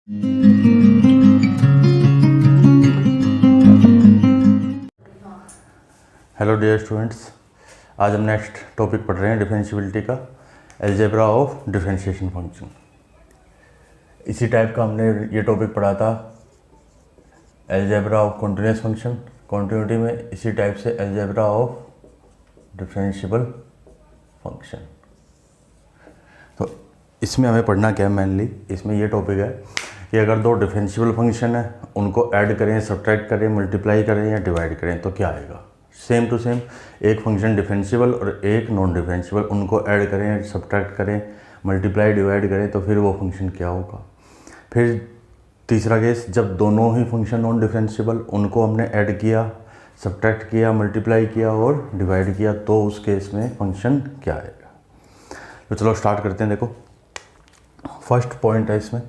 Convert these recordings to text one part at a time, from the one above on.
Hello dear students, आज हम next topic पढ़ रहे हैं डिफरेंशियबिलिटी का, अलजेब्रा ऑफ डिफरेंशिएशन फंक्शन। इसी टाइप का हमने ये टॉपिक पढ़ा था algebra of continuous function. Continuity में इसी टाइप से अलजेब्रा ऑफ डिफरेंशिएबल फंक्शन। तो इसमें हमें पढ़ना क्या है, मेनली इसमें ये टॉपिक है कि अगर दो डिफरेंशिएबल फंक्शन है, उनको ऐड करें, सब्ट्रैक्ट करें, मल्टीप्लाई करें या डिवाइड करें तो क्या आएगा। सेम टू सेम एक फंक्शन डिफरेंशिएबल और एक नॉन डिफरेंशिएबल, उनको ऐड करें, सब्ट्रैक्ट करें, मल्टीप्लाई डिवाइड करें तो फिर वो फंक्शन क्या होगा। फिर तीसरा केस, जब दोनों ही फंक्शन नॉन डिफरेंशिएबल, उनको हमने ऐड किया, सब्ट्रैक्ट किया, मल्टीप्लाई किया और डिवाइड किया तो उस केस में फंक्शन क्या आएगा। तो चलो स्टार्ट करते हैं। देखो फर्स्ट पॉइंट है इसमें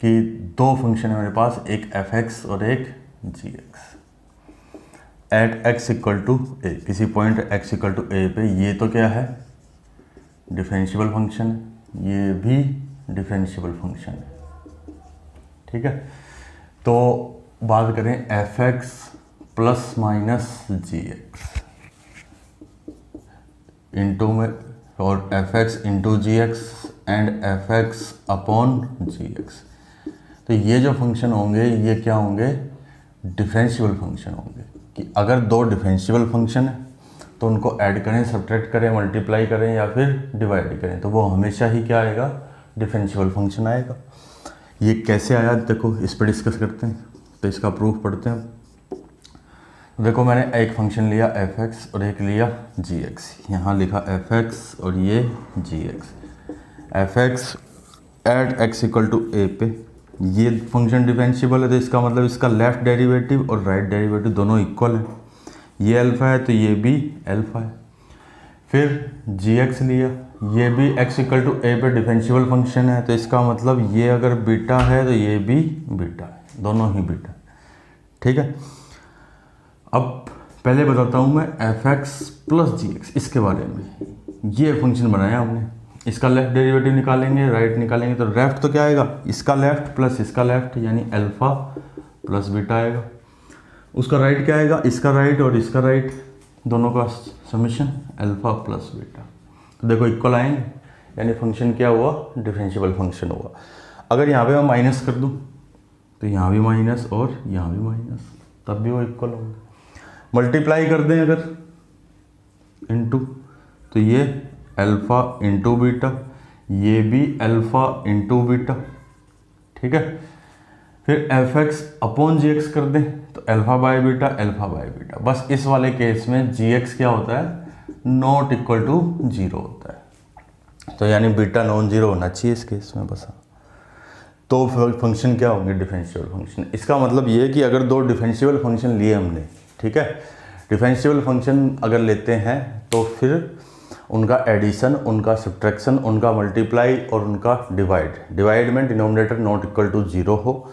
कि दो फंक्शन है मेरे पास, एक f(x) और एक g(x) at x equal to a. किसी point x equal to a पे ये तो क्या है, डिफरेंशिएबल फंक्शन, ये भी डिफरेंशिएबल फंक्शन है। ठीक है, तो बात करें f(x) plus minus g(x) into में, और f(x) into g(x) and f(x) upon g(x), तो ये जो फंक्शन होंगे ये क्या होंगे, डिफरेंशिएबल फंक्शन होंगे। कि अगर दो डिफरेंशिएबल फंक्शन है तो उनको ऐड करें, सब्ट्रैक्ट करें, मल्टीप्लाई करें या फिर डिवाइड करें तो वो हमेशा ही क्या आएगा, डिफरेंशिएबल फंक्शन आएगा। ये कैसे आया देखो, इस पर डिस्कस करते हैं। तो इसका प्रूफ पढ़ते हैं। देखो मैंने एक फंक्शन लिया f(x) और एक लिया g(x), यहाँ लिखा f(x) और ये g(x). f(x) at x equal to a पे, ये फंक्शन डिफरेंशिएबल है तो इसका मतलब इसका लेफ्ट डेरिवेटिव और राइट डेरिवेटिव दोनों इक्वल है। ये अल्फ़ा है तो ये भी अल्फ़ा है। फिर g(x) लिया, ये भी x इक्वल टू ए पे डिफरेंशिएबल फंक्शन है तो इसका मतलब ये अगर बीटा है तो ये भी बीटा है, दोनों ही बीटा है। ठीक है, अब पहले बताता हूँ मैं f(x) प्लस g(x) इसके बारे में। ये फंक्शन बनाया हमने, इसका लेफ्ट डेरिवेटिव निकालेंगे, राइट निकालेंगे तो लेफ्ट तो क्या आएगा, इसका लेफ्ट प्लस इसका लेफ्ट यानी अल्फ़ा प्लस बीटा आएगा। उसका राइट क्या आएगा, इसका राइट और इसका राइट, दोनों का समेशन अल्फ़ा प्लस बीटा। तो देखो इक्वल आएंगे यानी फंक्शन क्या हुआ, डिफरेंशिएबल फंक्शन हुआ। अगर यहाँ पे मैं माइनस कर दूँ तो यहाँ भी माइनस और यहाँ भी माइनस, तब भी वो इक्वल होंगे। मल्टीप्लाई कर दें अगर इनटू, तो ये अल्फ़ा इंटू बीटा, ये भी अल्फ़ा इंटू बीटा। ठीक है, फिर f(x) अपॉन g(x) कर दें तो alpha by beta, alpha by beta. बस इस वाले केस में g(x) क्या होता है, नॉट इक्वल टू 0 होता है, तो यानी बीटा नॉन जीरो होना चाहिए इस केस में बस। तो फंक्शन क्या होंगे, डिफरेंशिएबल फंक्शन। इसका मतलब ये है कि अगर दो डिफरेंशिएबल फंक्शन लिए हमने, ठीक है, डिफरेंशिएबल फंक्शन अगर लेते हैं तो फिर उनका एडिशन, उनका सब्ट्रैक्शन, उनका मल्टीप्लाई और उनका डिवाइड में डिनोमिनेटर नॉट इक्वल टू 0 हो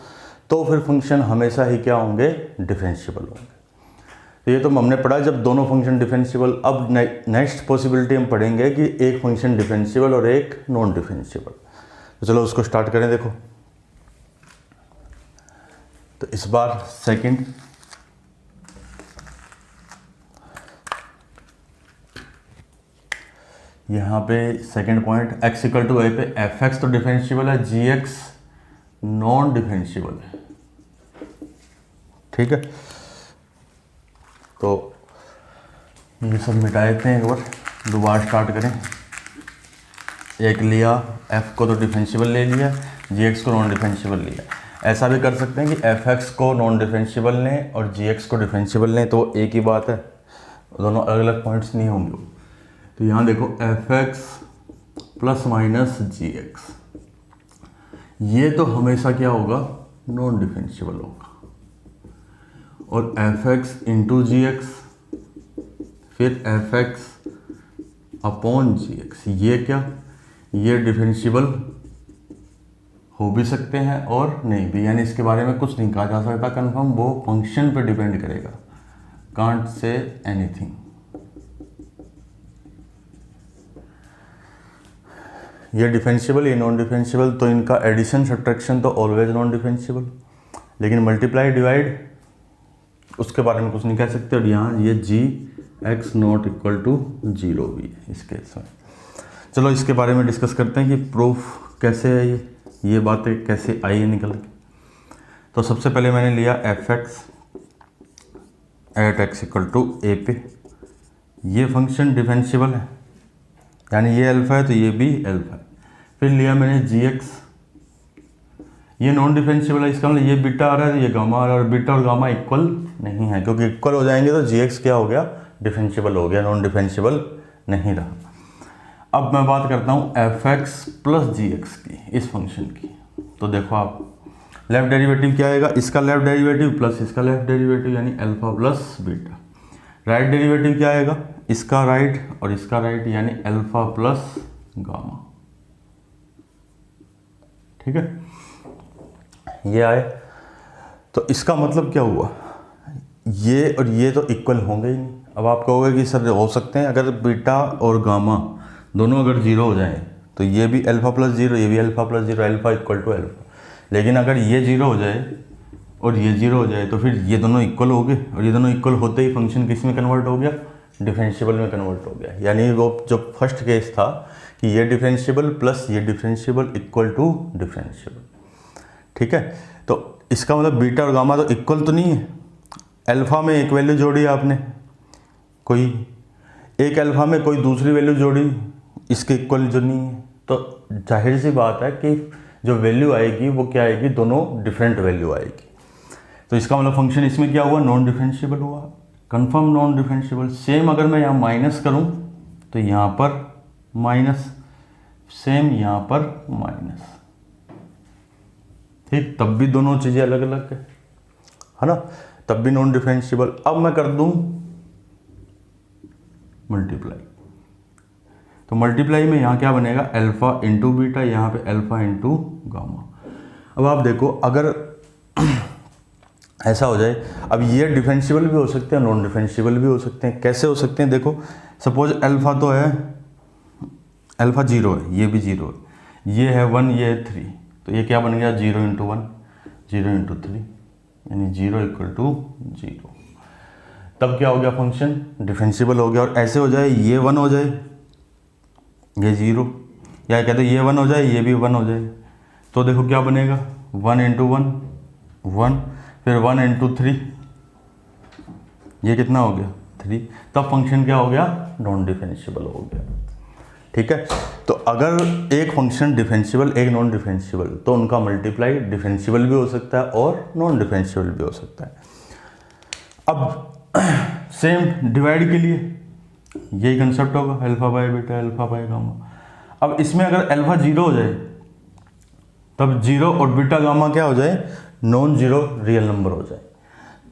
तो फिर फंक्शन हमेशा ही क्या होंगे, डिफरेंशिएबल होंगे। तो ये तो हमने पढ़ा जब दोनों फंक्शन डिफरेंशिएबल। अब नेक्स्ट पॉसिबिलिटी हम पढ़ेंगे कि एक फंक्शन डिफरेंशिएबल और एक नॉन डिफरेंशिएबल। तो चलो उसको स्टार्ट करें। देखो तो इस बार सेकंड, यहाँ पे second point, x equal to a पे f(x) तो डिफरेंशिएबल है, g(x) नॉन डिफरेंशिएबल है। ठीक है, तो ये सब मिटा देते हैं, एक बार दोबारा स्टार्ट करें। एक लिया, f को तो डिफरेंशिएबल ले लिया, g(x) को नॉन डिफरेंशिएबल लिया। ऐसा भी कर सकते हैं कि f(x) को नॉन डिफरेंशिएबल लें और g(x) को डिफरेंशिएबल लें, तो एक ही बात है, दोनों अलग अलग पॉइंट्स नहीं होंगे। तो यहाँ देखो f(x) प्लस माइनस g(x), ये तो हमेशा क्या होगा, नॉन डिफरेंशिएबल होगा। और f(x) इंटू g(x), फिर f(x) अपॉन g(x), ये क्या, ये डिफरेंशिएबल हो भी सकते हैं और नहीं भी, यानी इसके बारे में कुछ नहीं कहा जा सकता कंफर्म, वो फंक्शन पे डिपेंड करेगा। Can't say anything. ये डिफरेंशियल, ये नॉन डिफरेंशियल, तो इनका एडिशन सब्ट्रैक्शन तो ऑलवेज नॉन डिफरेंशियल, लेकिन मल्टीप्लाई डिवाइड उसके बारे में कुछ नहीं कह सकते। और यहाँ ये जी एक्स नॉट इक्वल टू 0 भी है इस केस में। चलो इसके बारे में डिस्कस करते हैं कि प्रूफ कैसे है, ये बातें कैसे आई है निकल के। तो सबसे पहले मैंने लिया f x at x equal to a पे, ये फंक्शन डिफरेंशियल है, यानी ये अल्फा है तो ये भी अल्फा है। फिर लिया मैंने जी एक्स, ये नॉन डिफरेंशियल है, इसका मतलब ये बीटा आ रहा है तो ये गामा आ रहा है, और बीटा और गामा इक्वल नहीं है, क्योंकि इक्वल हो जाएंगे तो जी एक्स क्या हो गया, डिफरेंशियल हो गया, नॉन डिफरेंशियल नहीं रहा। अब मैं बात करता हूँ एफ एक्स प्लस जी एक्स की, इस फंक्शन की। तो देखो आप लेफ्ट डेरिवेटिव क्या आएगा, इसका लेफ्ट डेरिवेटिव प्लस इसका लेफ्ट डेरिवेटिव, यानी alpha plus beta. Right derivative क्या आएगा, इसका राइट और इसका राइट, यानी अल्फा प्लस गामा। ठीक है, ये आए। तो इसका मतलब क्या हुआ, ये और ये तो इक्वल होंगे ही नहीं। अब आप कहोगे कि सर हो सकते हैं, अगर बीटा और गामा दोनों अगर जीरो हो जाए तो ये भी अल्फा प्लस जीरो, ये भी alpha plus zero, alpha equal to alpha. लेकिन अगर ये जीरो हो जाए और ये जीरो हो जाए तो फिर ये दोनों इक्वल हो गए, और ये दोनों इक्वल होते ही फंक्शन किस में कन्वर्ट हो गया, डिफरेंशियल में कन्वर्ट हो गया। यानी वो जो फर्स्ट केस था कि ये डिफरेंशियल प्लस ये डिफरेंशियल इक्वल टू डिफरेंशियल। ठीक है, तो इसका मतलब बीटा और गामा तो इक्वल तो नहीं है। अल्फा में एक वैल्यू जोड़ी आपने, कोई एक अल्फा में कोई दूसरी वैल्यू जोड़ी, इसके इक्वल जो नहीं है, तो जाहिर सी बात है कि जो वैल्यू आएगी वो क्या आएगी, दोनों डिफरेंट वैल्यू आएगी। तो इसका मतलब फंक्शन इसमें क्या हुआ, नॉन डिफरेंशियल हुआ, कंफर्म नॉन डिफरेंशियल। सेम अगर मैं यहाँ माइनस करूँ तो यहाँ पर माइनस, सेम यहाँ पर माइनस, ठीक, तब भी दोनों चीज़ें अलग अलग है ना, तब भी नॉन डिफरेंशियल। अब मैं कर दूं मल्टीप्लाई, तो मल्टीप्लाई में यहाँ क्या बनेगा, अल्फा इंटू बीटा, यहाँ पे अल्फा इंटू गामा। अब आप देखो अगर ऐसा हो जाए, अब ये डिफरेंशियल भी हो सकते हैं, नॉन डिफरेंशियल भी हो सकते हैं। कैसे हो सकते हैं, देखो सपोज अल्फा तो है, अल्फा जीरो है, ये भी जीरो है, ये है 1, ये है 3, तो ये क्या बन गया, 0 इंटू 1, 0 इंटू 3, यानी 0 इक्वल टू 0। तब क्या हो गया, फंक्शन डिफरेंशियल हो गया। और ऐसे हो जाए, ये 1 हो जाए, ये 0, या कहते हैं ये 1 हो जाए, ये भी 1 हो जाए, तो देखो क्या बनेगा, 1 इंटू 1 1, फिर 1 इंटू 3, ये कितना हो गया 3, तब फंक्शन क्या हो गया, नॉन डिफरेंशियल हो गया। ठीक है, तो अगर एक फंक्शन डिफरेंशियल एक नॉन डिफरेंशियल, तो उनका मल्टीप्लाई डिफरेंशियल भी हो सकता है और नॉन डिफरेंशियल भी हो सकता है। अब सेम डिवाइड के लिए यही कंसेप्ट होगा, alpha by beta, alpha by gamma. अब इसमें अगर अल्फा 0 हो जाए, तब 0 और बीटा गामा क्या हो जाए, नॉन जीरो रियल नंबर हो जाए,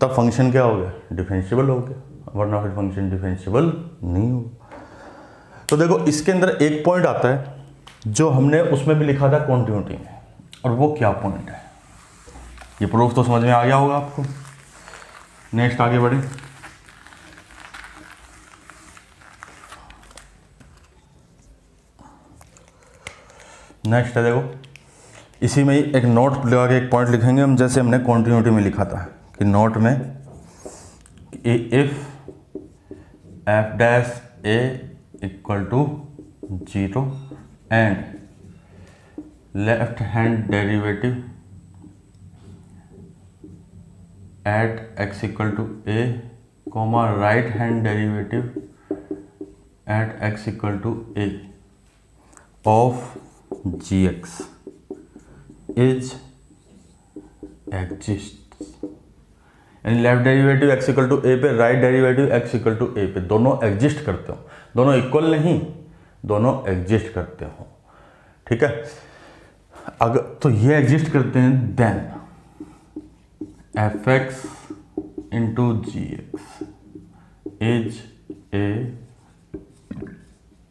तब फंक्शन क्या हो गया, डिफरेंशियल हो गया, वरना फिर फंक्शन डिफरेंशियल नहीं होगा। तो देखो इसके अंदर एक पॉइंट आता है जो हमने उसमें भी लिखा था कॉन्टिन्यूटी में, और वो क्या पॉइंट है, ये प्रूफ तो समझ में आ गया होगा आपको। नेक्स्ट आगे बढ़े, नेक्स्ट है देखो, इसी में ही एक नोट लगा के एक पॉइंट लिखेंगे हम, जैसे हमने कॉन्टिन्यूटी में लिखा था कि नोट में if f dash a equal to 0 and left hand derivative at x equal to a comma right hand derivative at x equal to a of g x is exist, यानी left derivative x equal to a पे, right derivative x equal to a पे, दोनों exist करते हो, दोनों equal नहीं, दोनों exist करते हो। ठीक है, अगर तो ये एग्जिस्ट करते हैं, then F x into ji x is a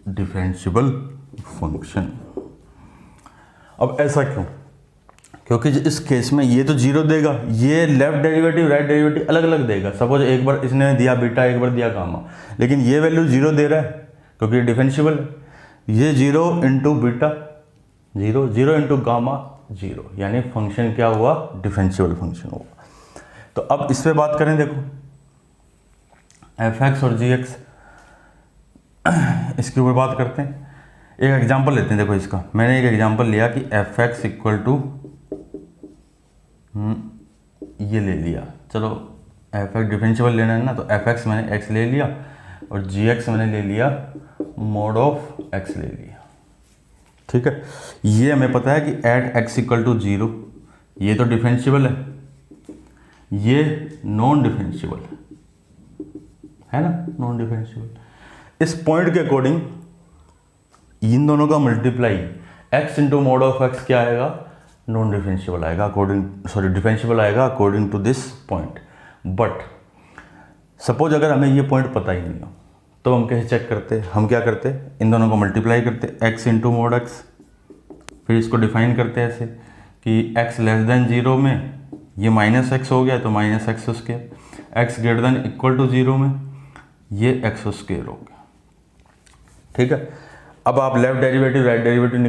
differential function. अब ऐसा क्यों, क्योंकि इस केस में ये तो 0 देगा, ये लेफ्ट डेरिवेटिव राइट डेरिवेटिव अलग अलग देगा। सपोज एक बार इसने दिया बीटा, एक बार दिया गामा, लेकिन ये वैल्यू 0 दे रहा है क्योंकि ये डिफरेंशियल है। ये 0 into beta zero, zero into gamma zero, यानी फंक्शन क्या हुआ, डिफरेंशियल फंक्शन हुआ। तो अब इस पे बात करें, देखो एफ एक्स और जी एक्स, इसके ऊपर बात करते हैं। एक एग्जांपल लेते हैं, देखो इसका मैंने एक एग्जांपल लिया कि एफ एक्स इक्वल टू ये ले लिया, चलो एफ एक्स डिफरेंशियल लेना है ना, तो एफ एक्स मैंने एक्स ले लिया और जी एक्स मैंने ले लिया मोड ऑफ एक्स ले लिया, ठीक है। ये हमें पता है कि at x equal to zero, ये तो डिफरेंशियल है, ये नॉन डिफरेंशियल है ना, नॉन डिफरेंशियल। इस पॉइंट के अकॉर्डिंग इन दोनों का multiply x into mod of x क्या आएगा, नॉन डिफरेंशियल आएगा डिफरेंशियल आएगा according to this point. But suppose अगर हमें ये पॉइंट पता ही नहीं हो तो हम कैसे चेक करते, हम क्या करते, इन दोनों को मल्टीप्लाई करते x इंटू मोड एक्स, फिर इसको डिफाइन करते ऐसे कि x लेस देन जीरो में ये माइनस एक्स हो गया तो minus x square, x greater than equal to zero में ये एक्स स्क्वायर हो गया, ठीक है। अब आप लेफ्ट डेरिवेटिव राइट डेरिवेटिव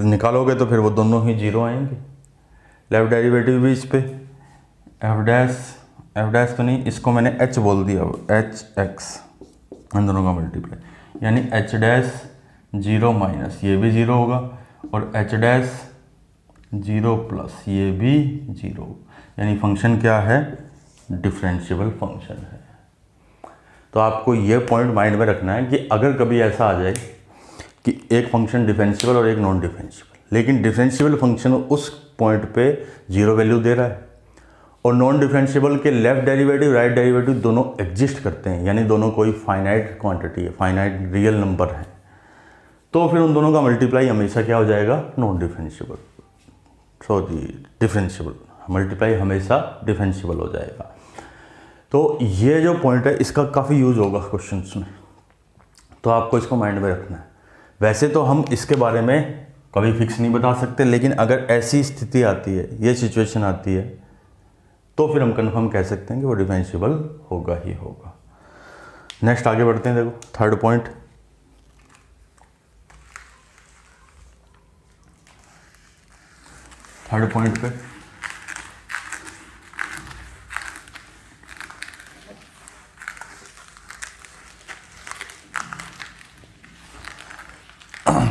निकालोगे तो फिर वो दोनों ही जीरो आएंगे। लेफ्ट डेरिवेटिव भी इस पे एफ डैश तो नहीं, इसको मैंने एच बोल दिया, एच एक्स, इन दोनों का मल्टीप्लाई, यानी एच डैश जीरो माइनस ये भी जीरो होगा और एच डैश जीरो प्लस ये भी जीरो, यानी फंक्शन क्या है, डिफरेंशियल फंक्शन है। तो आपको ये पॉइंट माइंड में रखना है कि अगर कभी ऐसा आ जाए कि एक फंक्शन डिफरेंशियल और एक नॉन डिफरेंशियल, लेकिन डिफरेंशियल फंक्शन उस पॉइंट पे जीरो वैल्यू दे रहा है और नॉन डिफरेंशियल के लेफ्ट डेरिवेटिव राइट डेरिवेटिव दोनों एग्जिस्ट करते हैं, यानी दोनों कोई फाइनाइट क्वांटिटी है, फाइनाइट रियल नंबर है, तो फिर उन दोनों का मल्टीप्लाई हमेशा क्या हो जाएगा, नॉन डिफरेंशियल, डिफरेंशियल मल्टीप्लाई हमेशा डिफरेंशियल हो जाएगा। तो ये जो पॉइंट है इसका काफ़ी यूज होगा क्वेश्चंस में, तो आपको इसको माइंड में रखना है। वैसे तो हम इसके बारे में कभी फिक्स नहीं बता सकते, लेकिन अगर ऐसी स्थिति आती है, ये सिचुएशन आती है, तो फिर हम कंफर्म कह सकते हैं कि वो डिफरेंशियल होगा ही होगा। नेक्स्ट आगे बढ़ते हैं, देखो थर्ड पॉइंट, थर्ड पॉइंट पे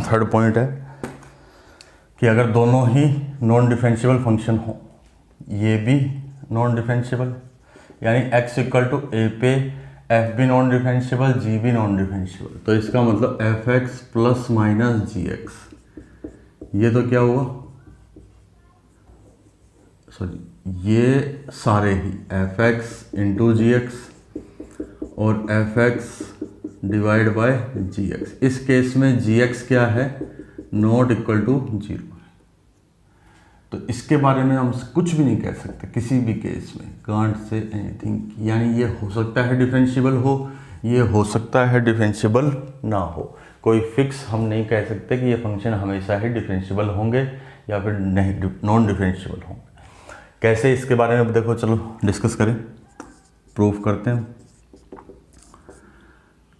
थर्ड पॉइंट है कि अगर दोनों ही नॉन डिफरेंशियल फंक्शन हो, ये भी नॉन डिफरेंशियल, यानी x इक्वल टू ए पे f भी नॉन डिफरेंशियल g भी नॉन डिफरेंशियल, तो इसका मतलब f x plus minus g x, ये तो क्या हुआ, सॉरी ये सारे ही एफ एक्स इंटू जी एक्स और f x divide by g x. इस केस में जी एक्स क्या है, नॉट इक्वल टू जीरो है, तो इसके बारे में हम कुछ भी नहीं कह सकते किसी भी केस में, कांट से एनीथिंग, यानी ये हो सकता है डिफरेंशियल हो, ये हो सकता है डिफरेंशियल ना हो, कोई फिक्स हम नहीं कह सकते कि ये फंक्शन हमेशा ही डिफरेंशियल होंगे या फिर नहीं नॉन डिफरेंशियल होंगे। कैसे, इसके बारे में देखो, चलो डिस्कस करें, प्रूफ करते हैं।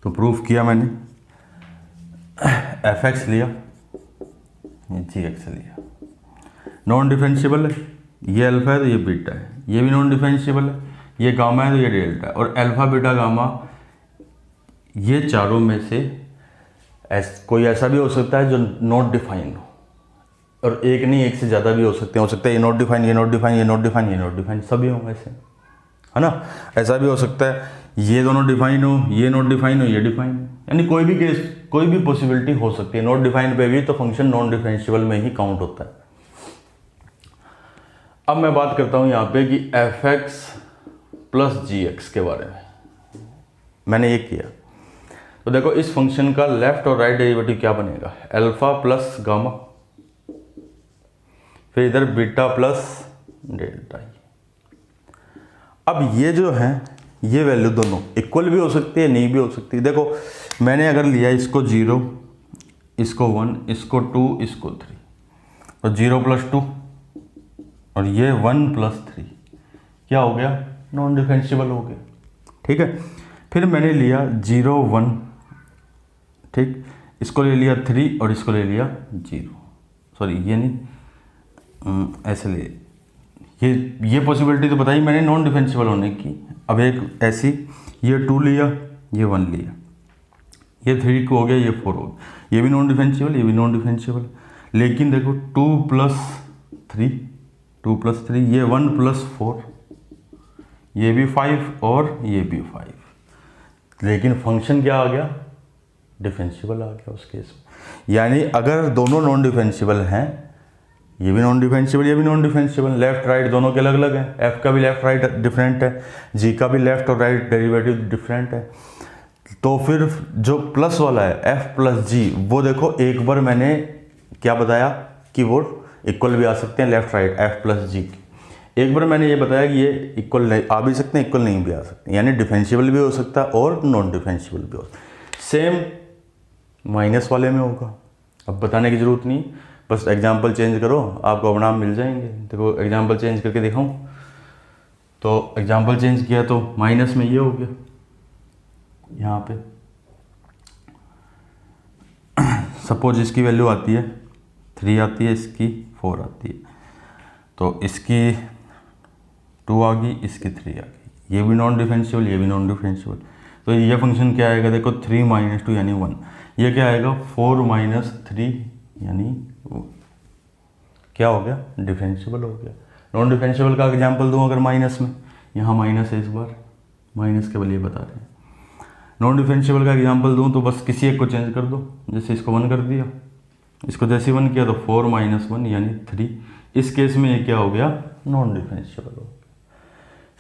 तो प्रूफ किया मैंने, एफ एक्स लिया, जी एक्स लिया, नॉन डिफरेंशियल है, ये अल्फा है तो ये बीटा है, ये भी नॉन डिफरेंशियल है, ये गामा है तो ये डेल्टा है, और अल्फा बीटा गामा ये चारों में से कोई ऐसा भी हो सकता है जो नॉट डिफाइन हो, और एक नहीं एक से ज़्यादा भी हो सकते हैं, हो सकता है ये नॉट डिफाइन, ये नॉट डिफाइन, ये नॉट डिफाइन, ये नॉट डिफाइन, सभी होंगे ऐसे, है ना। ऐसा भी हो सकता है ये दोनों डिफाइन हो, ये नॉट डिफाइन हो, ये डिफाइन हो, यानी कोई भी केस, कोई भी पॉसिबिलिटी हो सकती है। नॉट डिफाइन पे भी तो फंक्शन नॉन डिफरेंशियल में ही काउंट होता है। अब मैं बात करता हूं यहां पे कि एफ एक्स प्लस जी एक्स के बारे में मैंने ये किया, तो देखो इस फंक्शन का लेफ्ट और राइट डेरिवेटिव क्या बनेगा, अल्फा प्लस गामा, फिर इधर बीटा प्लस डेल्टा। अब ये जो है ये वैल्यू दोनों इक्वल भी हो सकती है, नहीं भी हो सकती है। देखो मैंने अगर लिया इसको 0, इसको 1, इसको 2, इसको 3, तो 0 प्लस 2 और ये 1 प्लस 3 क्या हो गया, नॉन डिफरेंशियल हो गया, ठीक है। फिर मैंने लिया 0 1, ठीक, इसको ले लिया 3 और इसको ले लिया 0, सॉरी ये नहीं, ऐसे ले, ये पॉसिबिलिटी तो बताई मैंने नॉन डिफरेंशियल होने की। अब एक ऐसी, ये 2 लिया, ये 1 लिया, ये 3 को हो गया, ये 4 हो गया, ये भी नॉन डिफरेंशियल, ये भी नॉन डिफरेंशियल। लेकिन देखो 2 + 3, ये 1 + 4, ये भी 5 और ये भी 5, लेकिन फंक्शन क्या आ गया, डिफरेंशियल आ गया उस केस में। यानी अगर दोनों नॉन डिफरेंशियल हैं, ये भी नॉन डिफरेंशियल, ये भी नॉन डिफरेंशियल, लेफ्ट राइट दोनों के अलग अलग हैं, एफ का भी लेफ्ट राइट डिफरेंट है, जी का भी लेफ्ट और राइट डेरिवेटिव डिफरेंट है, तो फिर जो प्लस वाला है एफ प्लस जी, वो देखो एक बार मैंने क्या बताया कि वो इक्वल भी आ सकते हैं लेफ्ट राइट एफ प्लस जी की। एक बार मैंने ये बताया कि ये इक्वल आ भी सकते हैं, इक्वल नहीं भी आ सकते, यानी डिफरेंशियल भी हो सकता है और नॉन डिफरेंशियल भी हो सकता है। सेम माइनस वाले में होगा, अब बताने की ज़रूरत नहीं, बस एग्जाम्पल चेंज करो, आपको परिणाम मिल जाएंगे। देखो एग्जाम्पल चेंज करके दिखाऊं, तो एग्जाम्पल चेंज किया तो माइनस में ये हो गया, यहाँ पे सपोज इसकी वैल्यू आती है 3 आती है, इसकी 4 आती है, तो इसकी 2 आ गई, इसकी 3 आ गई, ये भी नॉन डिफरेंशियल, ये भी नॉन डिफरेंशियल। तो ये फंक्शन क्या आएगा, देखो 3 - 2 यानी 1, ये क्या आएगा 4 - 3 यानी क्या हो गया, डिफरेंशियल हो गया। नॉन डिफरेंशियल का एग्जांपल दूं अगर माइनस में, यहाँ माइनस है, इस बार माइनस के बल ये बता रहे हैं। नॉन डिफरेंशियल का एग्जांपल दूं तो बस किसी एक को चेंज कर दो, जैसे इसको 1 कर दिया, इसको जैसे 1 किया तो 4 - 1 यानी 3, इस केस में ये क्या हो गया, नॉन डिफरेंशियल हो गया।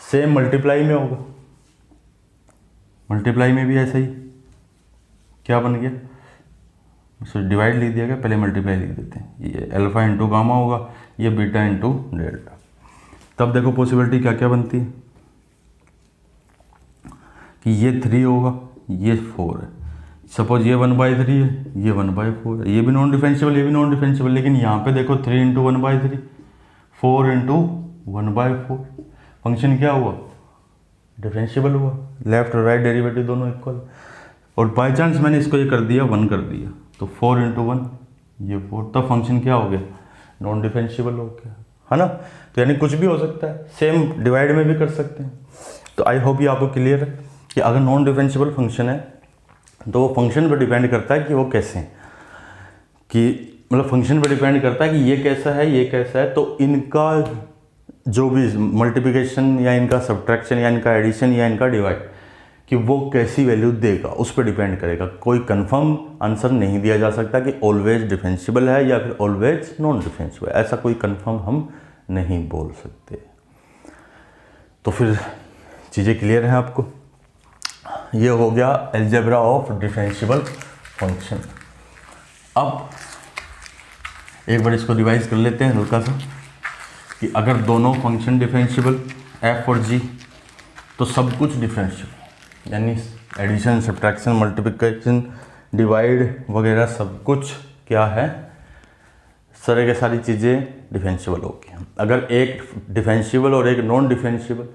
सेम मल्टीप्लाई में होगा, मल्टीप्लाई में भी ऐसा ही क्या बन गया, सो डिवाइड लिख दिया गया, पहले मल्टीप्लाई लिख देते हैं, ये अल्फा इंटू गामा होगा, ये बीटा इंटू डेल्टा। तब देखो पॉसिबिलिटी क्या क्या बनती है कि ये 3 होगा, ये 4 है, सपोज ये 1/3 है, ये 1/4 है, ये भी नॉन डिफरेंशियल, ये भी नॉन डिफरेंशियल, लेकिन यहाँ पे देखो 3 × 1/3, 4 × 1/4, फंक्शन क्या हुआ, डिफरेंशियल हुआ, लेफ्ट और राइट डेरिवेटिव दोनों इक्वल। और बाई चांस मैंने इसको ये कर दिया 1 कर दिया, तो 4 × 1 ये 4, तब फंक्शन क्या हो गया, नॉन डिफरेंशियल हो गया, है ना। तो यानी कुछ भी हो सकता है, सेम डिवाइड में भी कर सकते हैं। तो आई होप ये आपको क्लियर है कि अगर नॉन डिफरेंशियल फंक्शन है तो वो फंक्शन पर डिपेंड करता है कि वो कैसे हैं, कि मतलब फंक्शन पर डिपेंड करता है कि ये कैसा है, ये कैसा है, तो इनका जो भी मल्टीप्लिकेशन या इनका सब्ट्रैक्शन या इनका एडिशन या इनका डिवाइड, कि वो कैसी वैल्यू देगा उस पर डिपेंड करेगा। कोई कंफर्म आंसर नहीं दिया जा सकता कि ऑलवेज डिफरेंशियल है या फिर ऑलवेज नॉन डिफरेंशियल, ऐसा कोई कंफर्म हम नहीं बोल सकते। तो फिर चीज़ें क्लियर हैं आपको, ये हो गया अलजेब्रा ऑफ डिफरेंशियल फंक्शन। अब एक बार इसको रिवाइज कर लेते हैं हल्का सा, कि अगर दोनों फंक्शन डिफरेंशियल एफ और जी, तो सब कुछ डिफरेंशियल, यानी एडिशन, सब्ट्रैक्शन, मल्टीप्लिकेशन, डिवाइड वगैरह सब कुछ क्या है, सारे के सारी चीज़ें डिफरेंशियल होगी। अगर एक डिफरेंशियल और एक नॉन डिफरेंशियल,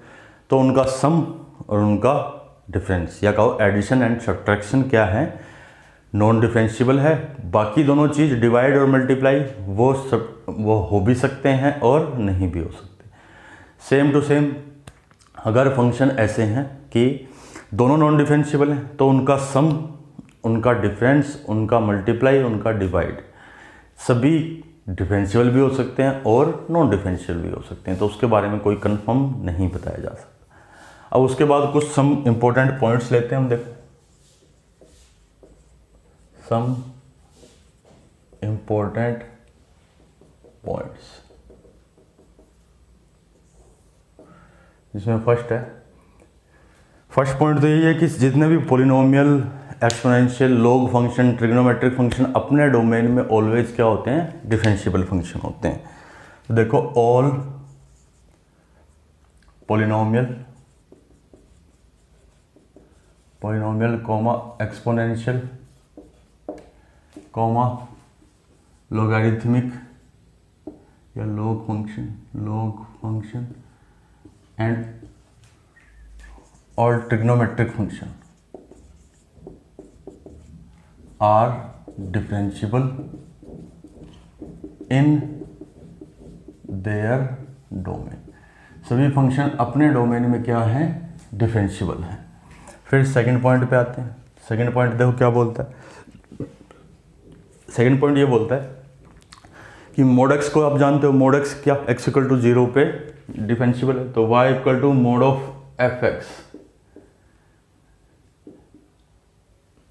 तो उनका सम और उनका डिफरेंस या कहो एडिशन एंड सब्ट्रैक्शन क्या है, नॉन डिफरेंशियल है। बाकी दोनों चीज़ डिवाइड और मल्टीप्लाई वो हो भी सकते हैं और नहीं भी हो सकते। सेम टू सेम अगर फंक्शन ऐसे हैं कि दोनों नॉन डिफरेंशियल हैं, तो उनका सम, उनका डिफरेंस, उनका मल्टीप्लाई, उनका डिवाइड सभी डिफरेंशियल भी हो सकते हैं और नॉन डिफरेंशियल भी हो सकते हैं। तो उसके बारे में कोई कंफर्म नहीं बताया जा सकता। अब उसके बाद कुछ सम इंपॉर्टेंट पॉइंट्स लेते हैं हम, देखो सम इंपॉर्टेंट पॉइंट्स, जिसमें फर्स्ट पॉइंट तो यही है कि जितने भी polynomial, exponential, log function, trigonometric function अपने डोमेन में ऑलवेज क्या होते हैं, डिफरेंशियल फंक्शन होते हैं। तो देखो all polynomial comma exponential comma logarithmic या log function and all trigonometric function are differential in their domain. सभी फंक्शन अपने डोमेन में क्या हैं, डिफरेंशियल हैं। फिर सेकंड पॉइंट पे आते हैं। सेकंड पॉइंट देखो क्या बोलता है। सेकंड पॉइंट ये बोलता है कि मोड एक्स को आप जानते हो, मोड एक्स क्या, एक्स इक्वल टू 0 पे डिफरेंशियल है, तो y equal to mod of f x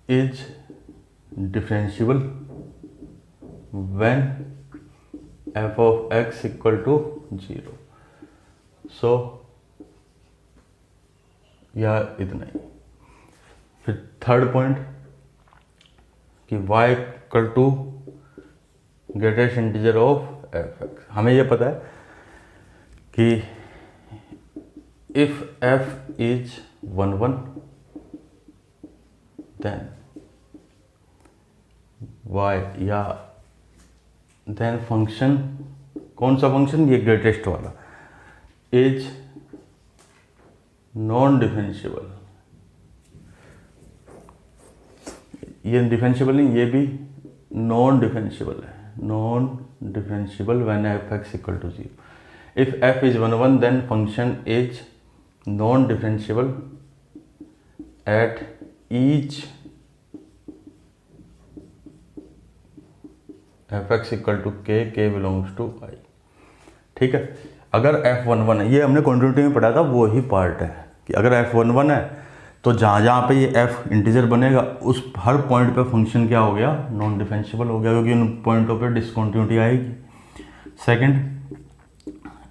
is differential when f of x equal to 0। So या इतना ही। फिर थर्ड पॉइंट कि y equal to greatest integer of f x. हमें ये पता है कि if f is 1 1 then y या देन फंक्शन, कौन सा फंक्शन, ये ग्रेटेस्ट वाला, इज नॉन डिफरेंशियल। ये डिफरेंशियल नहीं, ये भी नॉन डिफरेंशियल है, non differential when f x equal to 0। If f is 1 1 then function is non differential at each f x equal to k belongs to I. ठीक है, अगर f1 1 है, ये हमने कॉन्टिन्यूटी में पढ़ा था, वो ही पार्ट है कि अगर f1 1 है तो जहाँ जहाँ पे ये f इंटीजर बनेगा उस हर पॉइंट पे फंक्शन क्या हो गया, नॉन डिफरेंशियल हो गया, क्योंकि उन पॉइंटों पे डिसकंटिन्यूटी आएगी। Second,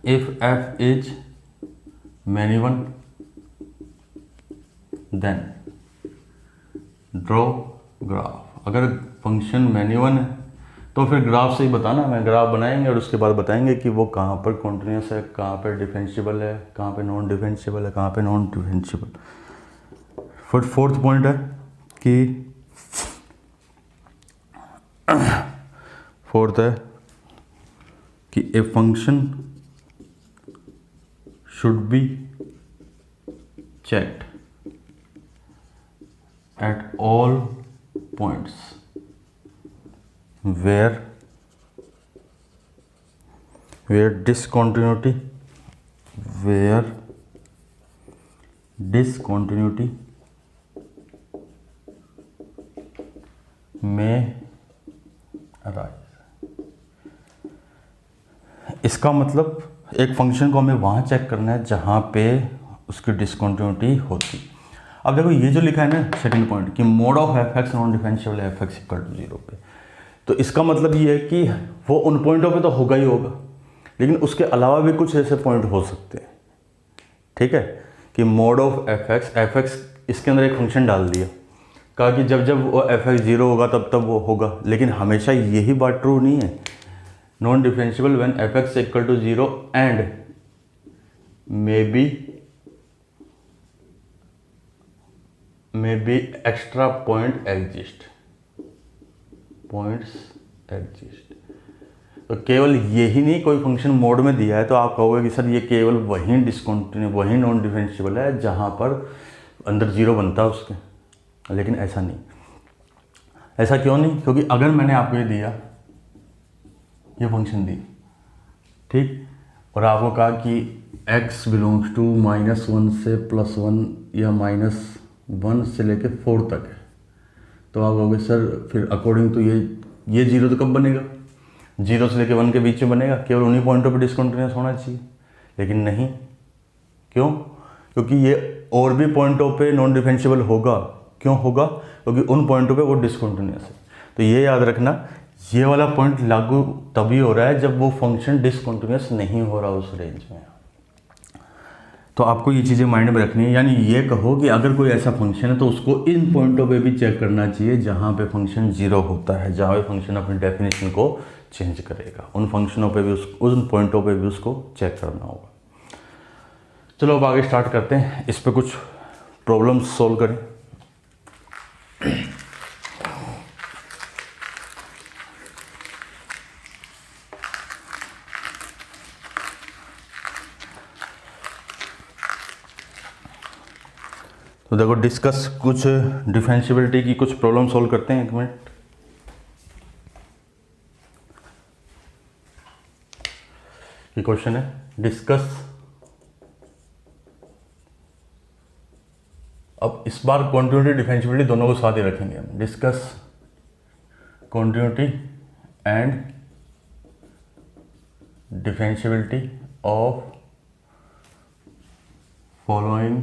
if f is many one then draw graph. अगर फंक्शन मैनी वन है तो फिर ग्राफ से ही बताना, मैं ग्राफ बनाएंगे और उसके बाद बताएंगे कि वो कहाँ पर कॉन्टिन्यूस है, कहाँ पर डिफरेंशियल है, कहाँ पे नॉन डिफरेंशियल है, कहाँ पे नॉन डिफरेंशियल। फिर फोर्थ पॉइंट है कि फोर्थ है कि a function should be checked at all points where discontinuity may arise। इसका मतलब एक फंक्शन को हमें वहाँ चेक करना है जहाँ पे उसकी डिसकंटिन्यूटी होती। अब देखो ये जो लिखा है ना सेकंड पॉइंट कि mod of f x non differential f x equal to 0 पे, तो इसका मतलब ये है कि वो उन पॉइंटों पे तो होगा ही होगा, लेकिन उसके अलावा भी कुछ ऐसे पॉइंट हो सकते हैं। ठीक है, कि मोड ऑफ एफ एक्स इसके अंदर एक फंक्शन डाल दिया, कहा कि जब जब वो एफ एक्स 0 होगा तब तब वो होगा, लेकिन हमेशा यही बात ट्रू नहीं है। Non differential when f x equal to 0 and may be extra point exist. तो केवल यही नहीं, कोई फंक्शन मोड में दिया है तो आप कहोगे कि सर ये केवल वही डिसकंटिन्यू, वही नॉन डिफरेंशियल है जहाँ पर अंदर 0 बनता है उसके, लेकिन ऐसा नहीं। ऐसा क्यों नहीं? क्योंकि अगर मैंने आपको ये दिया, ये फंक्शन दी, ठीक, और आपको कहा कि x बिलोंग्स टू -1 से +1 या -1 से लेके 4 तक है, तो आप कहोगे सर फिर अकॉर्डिंग टू ये 0 तो कब बनेगा, 0 से लेके 1 के बीच में बनेगा, केवल उन्हीं पॉइंटों पे डिसकंटिन्यूस होना चाहिए। लेकिन नहीं, क्यों? क्योंकि ये और भी पॉइंटों पे नॉन डिफरेंशियल होगा। क्यों होगा? क्योंकि उन पॉइंटों पे वो डिसकंटिन्यूस है। तो ये याद रखना, ये वाला पॉइंट लागू तभी हो रहा है जब वो फंक्शन डिसकंटिन्यूस नहीं हो रहा उस रेंज में। तो आपको ये चीज़ें माइंड में रखनी है, यानी ये कहो कि अगर कोई ऐसा फंक्शन है तो उसको इन पॉइंटों पे भी चेक करना चाहिए जहाँ पे फंक्शन 0 होता है, जहाँ पे फंक्शन अपनी डेफिनेशन को चेंज करेगा, उन फंक्शनों पे भी उन पॉइंटों पे भी उसको चेक करना होगा। चलो अब आगे स्टार्ट करते हैं, इस पे कुछ प्रॉब्लम्स सॉल्व करें। तो देखो डिस्कस कुछ डिफरेंशियबिलिटी की कुछ प्रॉब्लम सॉल्व करते हैं। 1 मिनट। ये क्वेश्चन है डिस्कस। अब इस बार कॉन्टिन्यूटी डिफरेंशियबिलिटी दोनों को साथ ही रखेंगे हम। Discuss continuity and differentiability of following,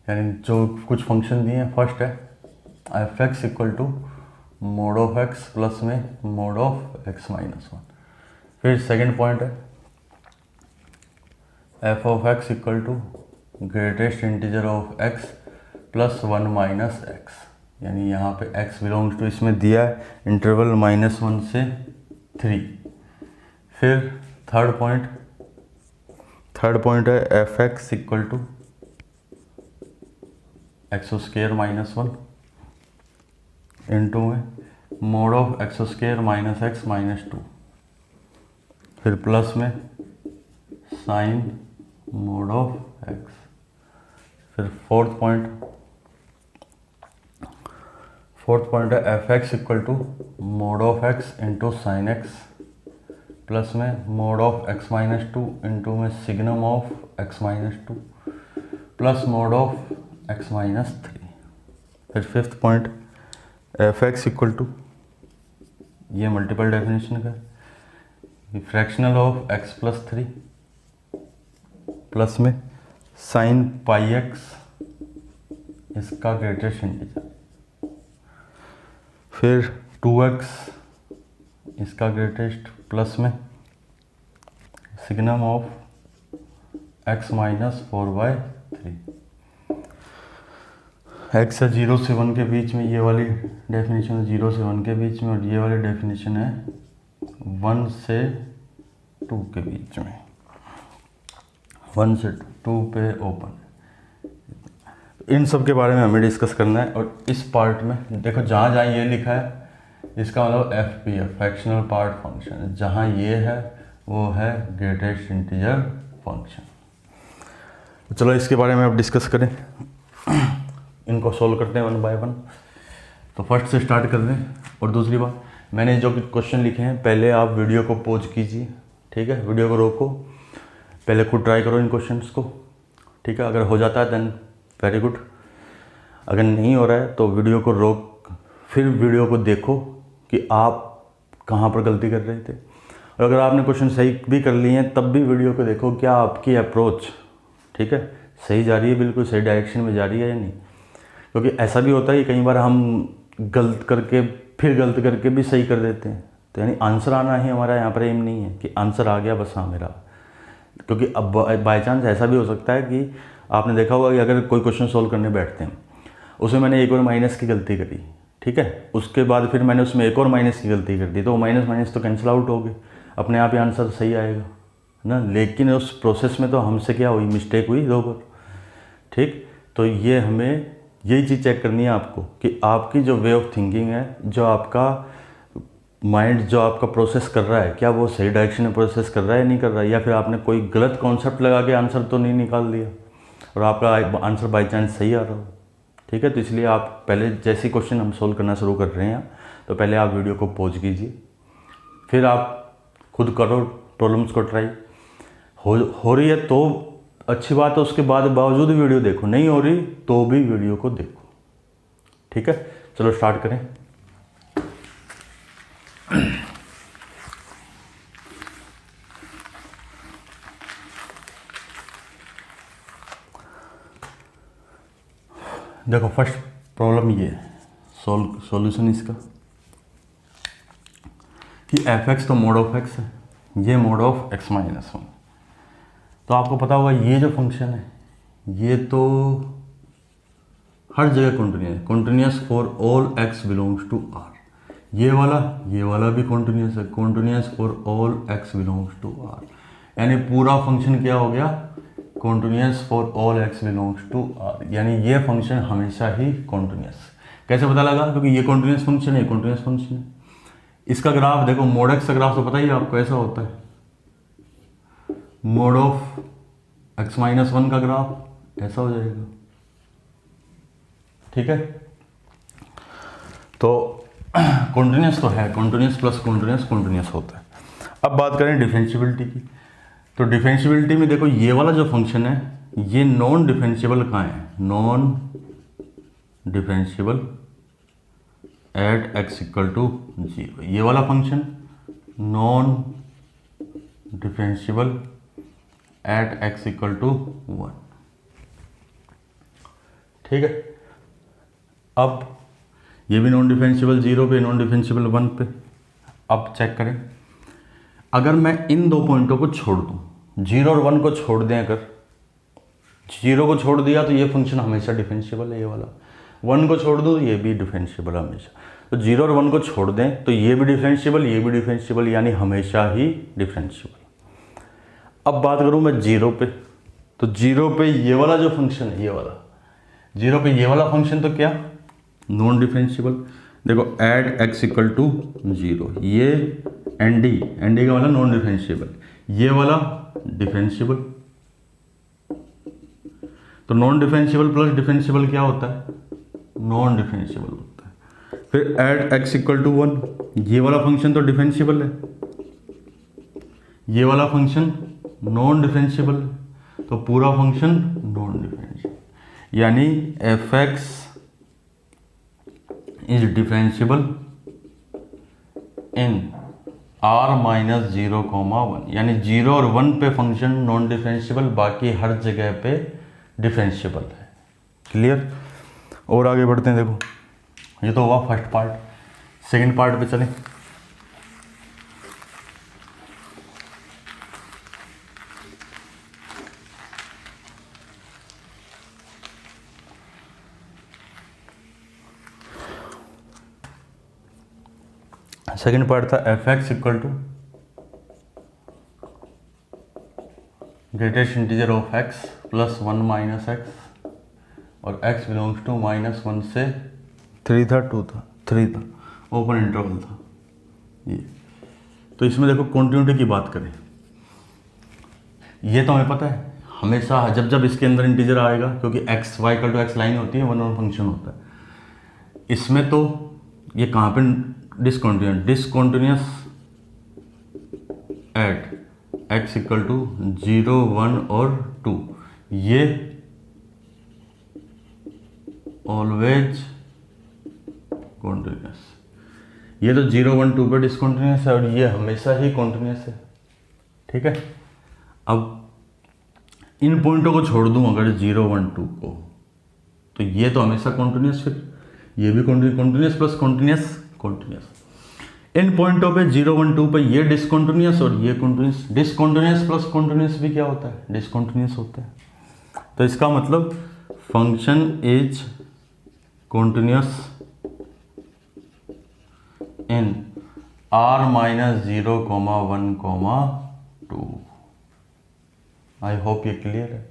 यानी जो कुछ फंक्शन दिए हैं। फर्स्ट है F x equal to mod of x plus में mod of x minus one. फिर सेकेंड पॉइंट है f of x equal to greatest integer of x plus one minus x, यानी यहाँ पे x बिलोंग्स टू इसमें दिया है interval -1 से 3। फिर थर्ड पॉइंट है F x equal to X square minus one into में mod of X square minus x minus two, फिर प्लस में साइन मोड ऑफ एक्स। फिर फोर्थ पॉइंट है F x equal to mod of X into sine x plus में mod of x minus two into में signum of x minus two plus mod of x minus three. फिर fifth point F x equal to, ये multiple definition का fractional of x plus three plus में sine pi x इसका greatest integer, फिर 2x इसका greatest plus में signum of x minus 4/3। x है 0 से 1 के बीच में, ये वाली डेफिनेशन है 0 से 1 के बीच में, और ये वाली डेफिनेशन है 1 से 2 के बीच में, 1 से 2 पे ओपन। इन सब के बारे में हमें डिस्कस करना है। और इस पार्ट में देखो जहाँ जहाँ ये लिखा है इसका मतलब एफ पी है, फ्रैक्शनल पार्ट फंक्शन। जहाँ ये है वो है ग्रेटेस्ट इंटीजर फंक्शन। तो चलो इसके बारे में अब डिस्कस करें, इनको सॉल्व करते हैं वन बाय वन। तो फर्स्ट से स्टार्ट कर दें। और दूसरी बात, मैंने जो क्वेश्चन लिखे हैं पहले आप वीडियो को पॉज कीजिए, ठीक है, वीडियो को रोको, पहले खुद ट्राई करो इन क्वेश्चंस को, ठीक है। अगर हो जाता है देन वेरी गुड, अगर नहीं हो रहा है तो वीडियो को रोक फिर वीडियो को देखो कि आप कहाँ पर गलती कर रहे थे। और अगर आपने क्वेश्चन सही भी कर लिए हैं तब भी वीडियो को देखो, क्या आपकी अप्रोच, ठीक है, सही जा रही है, बिल्कुल सही डायरेक्शन में जा रही है या नहीं। क्योंकि ऐसा भी होता है कि कई बार हम गलत करके भी सही कर देते हैं। तो यानी आंसर आना ही हमारा यहाँ पर एम नहीं है कि आंसर आ गया बस हाँ मेरा। क्योंकि अब बाई चांस ऐसा भी हो सकता है कि आपने देखा होगा कि अगर कोई क्वेश्चन सोल्व करने बैठते हैं उसमें मैंने एक और माइनस की गलती करी, ठीक है, उसके बाद फिर मैंने उसमें एक और माइनस की गलती कर दी, तो माइनस माइनस तो कैंसिल आउट हो गए, अपने आप ही आंसर सही आएगा ना। लेकिन उस प्रोसेस में तो हमसे क्या हुई, मिस्टेक हुई दो बार, ठीक। तो ये हमें यही चीज़ चेक करनी है आपको कि आपकी जो वे ऑफ थिंकिंग है, जो आपका माइंड जो आपका प्रोसेस कर रहा है, क्या वो सही डायरेक्शन में प्रोसेस कर रहा है नहीं कर रहा है, या फिर आपने कोई गलत कॉन्सेप्ट लगा के आंसर तो नहीं निकाल दिया और आपका आंसर बाई चांस सही आ रहा हो, ठीक है। तो इसलिए आप पहले जैसे क्वेश्चन हम सोल्व करना शुरू कर रहे हैं तो पहले आप वीडियो को पॉज कीजिए, फिर आप खुद करो प्रॉब्लम्स को ट्राई। हो रही है तो अच्छी बात है, उसके बाद बावजूद वीडियो देखो, नहीं हो रही तो भी वीडियो को देखो, ठीक है। चलो स्टार्ट करें। देखो फर्स्ट प्रॉब्लम ये है, सॉल्यूशन इसका कि एफ एक्स तो मोड ऑफ एक्स है, ये mode of x minus one. तो आपको पता होगा ये जो फंक्शन है ये तो हर जगह continuous for all x belongs to R. ये वाला भी कॉन्टिन्यूस है, continuous for all x belongs to R, यानी पूरा फंक्शन क्या हो गया, continuous for all x belongs to R, यानी ये फंक्शन हमेशा ही कॉन्टिन्यूस। कैसे पता लगा, क्योंकि ये कॉन्टिन्यूस फंक्शन है, कॉन्टिन्यूस फंक्शन है। इसका ग्राफ देखो, मोड एक्स का ग्राफ तो पता ही है आपको ऐसा होता है, mode of x minus one का ग्राफ ऐसा हो जाएगा, ठीक है। तो कॉन्टिन्यूस तो है, कॉन्टिन्यूस प्लस कॉन्टिन्यूस कॉन्टिन्यूस होता है। अब बात करें डिफरेंशियबिलिटी की, तो डिफरेंशियबिलिटी में देखो ये वाला जो फंक्शन है ये नॉन डिफरेंशियबल कहाँ है, non differentiable at x equal to 0, ये वाला function non differentiable at x equal to 1, ठीक है। अब ये भी नॉन डिफरेंशियबल 0 पे, नॉन डिफरेंशियबल 1 पे। अब चेक करें, अगर मैं इन दो पॉइंटों को छोड़ दूं, 0 और 1 को छोड़ दें, अगर 0 को छोड़ दिया तो ये फंक्शन हमेशा डिफरेंशियबल है ये वाला, 1 को छोड़ दूं ये भी डिफरेंशियबल हमेशा। तो 0 और 1 को छोड़ दें तो ये भी डिफरेंशियबल, ये भी डिफरेंशियबल, यानी हमेशा ही डिफरेंशियबल। अब बात करूं मैं 0 पे, तो 0 पे ये वाला जो फंक्शन है, ये वाला 0 पे ये वाला फंक्शन तो क्या, नॉन डिफरेंशियबल। देखो एट एक्स इक्वल टू 0, ये एन डी का वाला नॉन डिफरेंशियबल, ये वाला डिफरेंशियबल। तो नॉन डिफरेंशियबल प्लस डिफरेंशियबल क्या होता है, नॉन डिफरेंशियबल होता है। फिर एट एक्स इक्वल टू 1, ये वाला फंक्शन तो डिफरेंशियबल है, ये वाला फंक्शन नॉन डिफरेंशियबल, तो पूरा फंक्शन नॉन डिफरेंशियबल, यानी F x is differentiable in r minus 0,1, यानी 0 और 1 पे फंक्शन नॉन डिफरेंशियबल, बाकी हर जगह पे डिफरेंशियबल है। क्लियर। और आगे बढ़ते हैं, देखो ये तो हुआ फर्स्ट पार्ट, सेकंड पार्ट पे चलें। सेकेंड पार्ट था f x equal to greatest integer of x plus 1 minus x, और एक्स बिलोंग्स टू -1 से 3 था, 2 था, 3 था, ओपन इंटरवल था ये। तो इसमें देखो कॉन्टिन्यूटी की बात करें, ये तो हमें पता है हमेशा जब जब इसके अंदर इंटीजर आएगा, क्योंकि x y equal to x line होती है, 1 और फंक्शन होता है। इसमें तो ये कहाँ पे discontinuous at x equal to 0, 1 और 2, ये ऑलवेज कॉन्टिन्यूस। ये तो 0, 1, 2 पे डिसकॉन्टिन्यूस है और ये हमेशा ही कॉन्टिन्यूस है, ठीक है। अब इन पॉइंटों को छोड़ दूं अगर 0, 1, 2 को, तो ये तो हमेशा कॉन्टिन्यूस, फिर ये भी कॉन्टिन्यूस प्लस कॉन्टिन्यूस कॉन्टिन्यूस। इन पॉइंटों पे 0, 1, 2 पे ये डिसकॉन्टिन्यूस और ये कॉन्टिन्यूस। डिसकॉन्टिन्यूस प्लस कॉन्टिन्यूस भी क्या होता है, डिसकॉन्टिन्यूस होता है। तो इसका मतलब function is continuous in r minus 0,1, 2। I hope ये क्लियर है,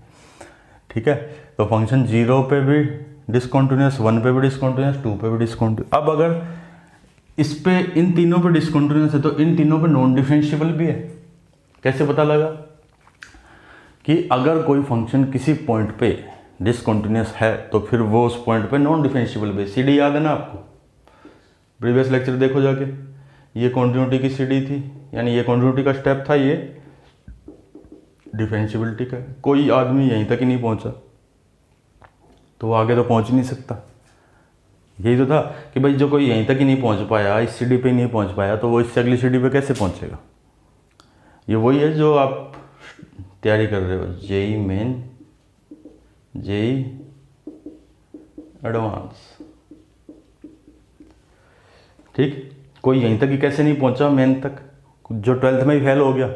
ठीक है। तो फंक्शन 0 पे भी डिसकॉन्टिन्यूस, 1 पे भी डिसकॉन्टिन्यूस, 2 पे भी डिसकॉन्टिन्यूस। अब अगर इस पे इन तीनों पे डिसकॉन्टिन्यूस है तो इन तीनों पे नॉन डिफरेंशियबल भी है। कैसे पता लगा कि अगर कोई फंक्शन किसी पॉइंट पे डिसकॉन्टिन्यूस है तो फिर वो उस पॉइंट पे नॉन डिफरेंशियबल भी। सीडी याद है ना आपको, प्रीवियस लेक्चर देखो जाके, ये कॉन्टिन्यूटी की सीडी थी, यानी ये कॉन्टिन्यूटी का स्टेप था, ये डिफरेंशियबिलिटी का। कोई आदमी यहीं तक ही नहीं पहुंचा तो वो आगे तो पहुंच ही नहीं सकता। यही तो था कि भाई जो कोई यहीं तक ही नहीं पहुंच पाया, इस सीढ़ी पे ही नहीं पहुंच पाया, तो वो इससे अगली सीढ़ी पे कैसे पहुंचेगा। ये वही है जो आप तैयारी कर रहे हो, जेई मेन, जेई एडवांस, ठीक। कोई यहीं तक ही कैसे नहीं पहुंचा मेन तक, जो 12th में ही फेल हो गया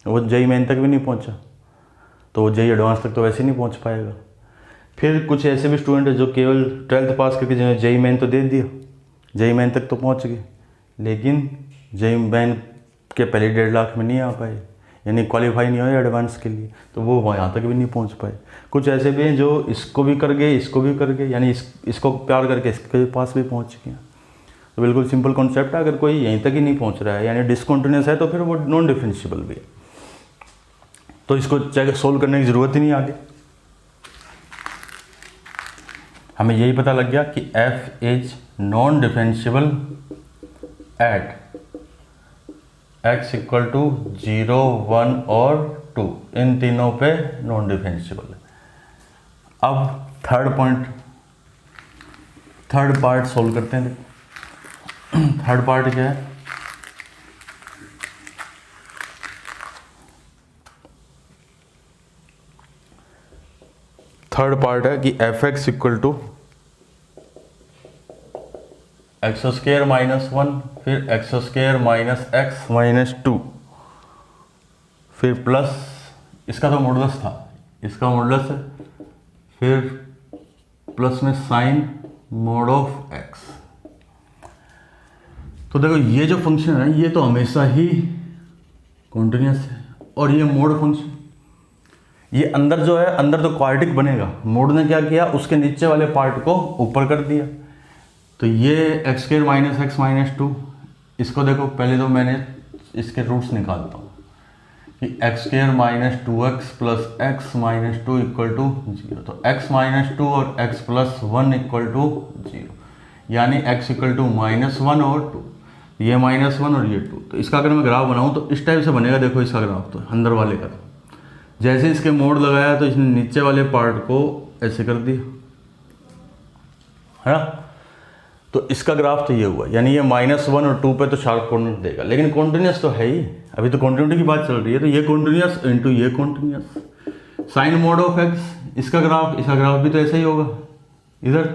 वो जेई मेन तक भी नहीं पहुंचा, तो वो जेई एडवांस तक तो वैसे नहीं पहुंच पाएगा। फिर कुछ ऐसे भी स्टूडेंट है जो केवल 12th पास करके जिन्हें जेई मेन तो दे दिया, जेई मेन तक तो पहुंच गए, लेकिन जेई मेन के पहले 1.5 लाख में नहीं आ पाए, यानी क्वालिफाई नहीं हुए एडवांस के लिए, तो वो यहाँ तक भी नहीं पहुंच पाए। कुछ ऐसे भी हैं जो इसको भी कर गए, इसको भी कर गए, यानी इसको प्यार करके इसके पास भी पहुँच गया। तो बिल्कुल सिंपल कॉन्सेप्ट है, अगर कोई यहीं तक ही नहीं पहुँच रहा है यानी डिसकॉन्टिन्यूस है तो फिर वो नॉन डिफरेंशियबल भी है, तो इसको सोल्व करने की ज़रूरत ही नहीं आगे। हमें यही पता लग गया कि f is non differential at x equal to 0, 1 और 2, इन तीनों पे नॉन डिफरेंशियल है। अब थर्ड पार्ट सोल्व करते हैं। थर्ड पार्ट क्या है? थर्ड पार्ट है कि f x equal to x square minus 1, फिर x square minus x minus 2, फिर प्लस, इसका तो मॉडुलस था, इसका मॉडुलस है, फिर प्लस में साइन मोड ऑफ एक्स। तो देखो ये जो फंक्शन है ये तो हमेशा ही कॉन्टिन्यूस है, और ये मोड फंक्शन, ये अंदर जो है, अंदर तो क्वाड्रेटिक बनेगा, मोड ने क्या किया, उसके नीचे वाले पार्ट को ऊपर कर दिया। तो ये x square minus x minus 2, इसको देखो पहले तो मैंने इसके रूट्स निकालता हूँ कि x square minus 2x plus x minus 2 equal to 0। तो x माइनस 2 और x प्लस 1 इक्वल टू 0, यानी x इक्वल टू माइनस 1 और 2, ये माइनस 1 और ये 2। तो इसका अगर मैं ग्राफ बनाऊँ तो इस टाइप से बनेगा। देखो इसका ग्राफ तो अंदर वाले का, जैसे इसके मोड लगाया तो इसने नीचे वाले पार्ट को ऐसे कर दिया, है ना। तो इसका ग्राफ तो ये हुआ, यानी ये माइनस 1 और 2 पे तो शार्प कॉर्नर देगा, लेकिन कॉन्टिन्यूस तो है ही, अभी तो कॉन्टिन्यूटी की बात चल रही है। तो ये कॉन्टिन्यूस इंटू ये continuous, sine mod of x, इसका ग्राफ भी तो ऐसा ही होगा इधर,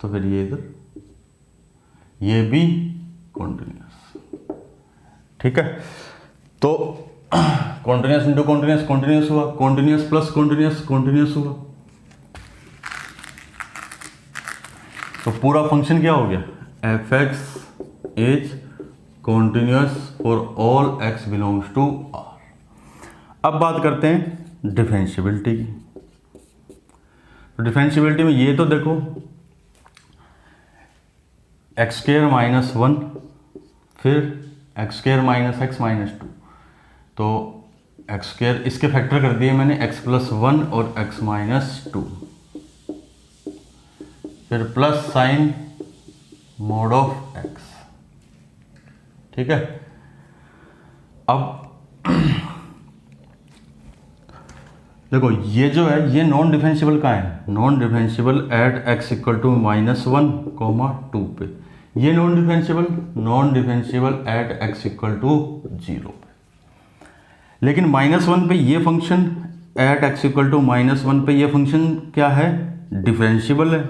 तो फिर ये इधर, ये भी कॉन्टिन्यूस, ठीक है। तो कॉन्टिन्यूस इंटू कॉन्टिन्यूस, कॉन्टिन्यूस हुआ, कॉन्टिन्यूस प्लस कॉन्टिन्यूस, कॉन्टिन्यूस हुआ। तो पूरा फंक्शन क्या हो गया, f x is continuous for all x belongs to R. अब बात करते हैं डिफरेंशियबिलिटी की। तो डिफरेंशियबिलिटी में ये तो देखो एक्स स्क्वायर माइनस 1, फिर x square minus x minus 2, तो एक्स स्क्वायर इसके फैक्टर कर दिए मैंने, एक्स प्लस 1 और एक्स माइनस 2, फिर plus sign mod of x, ठीक है। अब देखो ये जो है ये नॉन डिफरेंशियबल का है, non differentiable at x equal to minus 1, 2 पे, ये non differentiable at x equal to 0 पे। लेकिन माइनस 1 पे ये function, at x equal to minus 1 पे ये फंक्शन क्या है, डिफरेंशियबल है,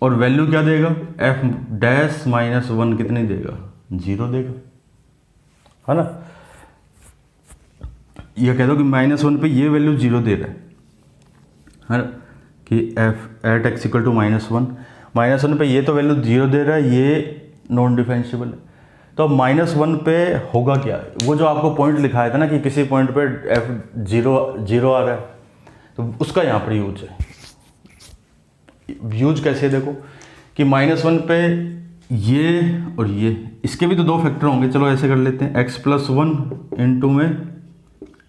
और वैल्यू क्या देगा, एफ डैश माइनस 1 कितनी देगा, 0 देगा, है ना। ये कह दो कि माइनस 1 पे ये वैल्यू 0 दे रहा है ना, कि f at x equal to minus 1 पे ये तो वैल्यू 0 दे रहा है, ये नॉन डिफरेंशियबल है। तो माइनस 1 पे होगा क्या, वो जो आपको पॉइंट लिखाया था ना कि किसी पॉइंट पे एफ 0 आ रहा है, तो उसका यहाँ पर यूज है। यूज कैसे, देखो कि माइनस 1 पे ये और ये, इसके भी तो दो फैक्टर होंगे, चलो ऐसे कर लेते हैं, एक्स प्लस 1 इंटू में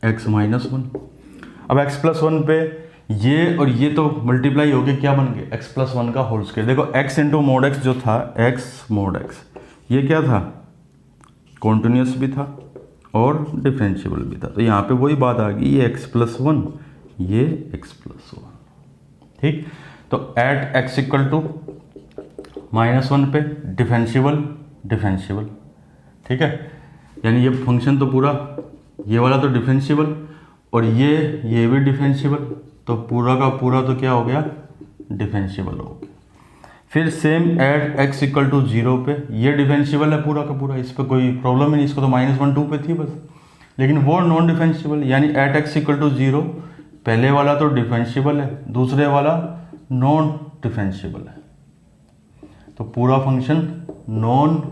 एक्स माइनस 1। अब एक्स प्लस 1 पे ये और ये तो मल्टीप्लाई हो गए, क्या बन गए, एक्स प्लस 1 का होल स्क्वायर। देखो एक्स इंटू मोड एक्स जो था, एक्स मोड एक्स, ये क्या था, कॉन्टिन्यूस भी था और डिफरेंशियबल भी था। तो यहाँ पे वही बात आ गई, ये एक्स प्लस 1, ये एक्स प्लस 1, ठीक। तो at x equal to minus 1 पे डिफरेंशियबल, ठीक है। यानी ये फंक्शन तो पूरा, ये वाला तो डिफरेंशियबल और ये भी डिफरेंशियबल, तो पूरा का पूरा तो क्या हो गया, डिफरेंशियबल हो गया। फिर same at x equal to 0 पे, ये डिफरेंशियबल है पूरा का पूरा, इस पर कोई प्रॉब्लम ही नहीं, इसको तो माइनस 1, 2 पे थी बस, लेकिन वो नॉन डिफरेंशियबल, यानी एट एक्स इक्वल टू 0, पहले वाला तो डिफरेंशियबल है, दूसरे वाला नॉन डिफरेंशियबल है, तो पूरा फंक्शन नॉन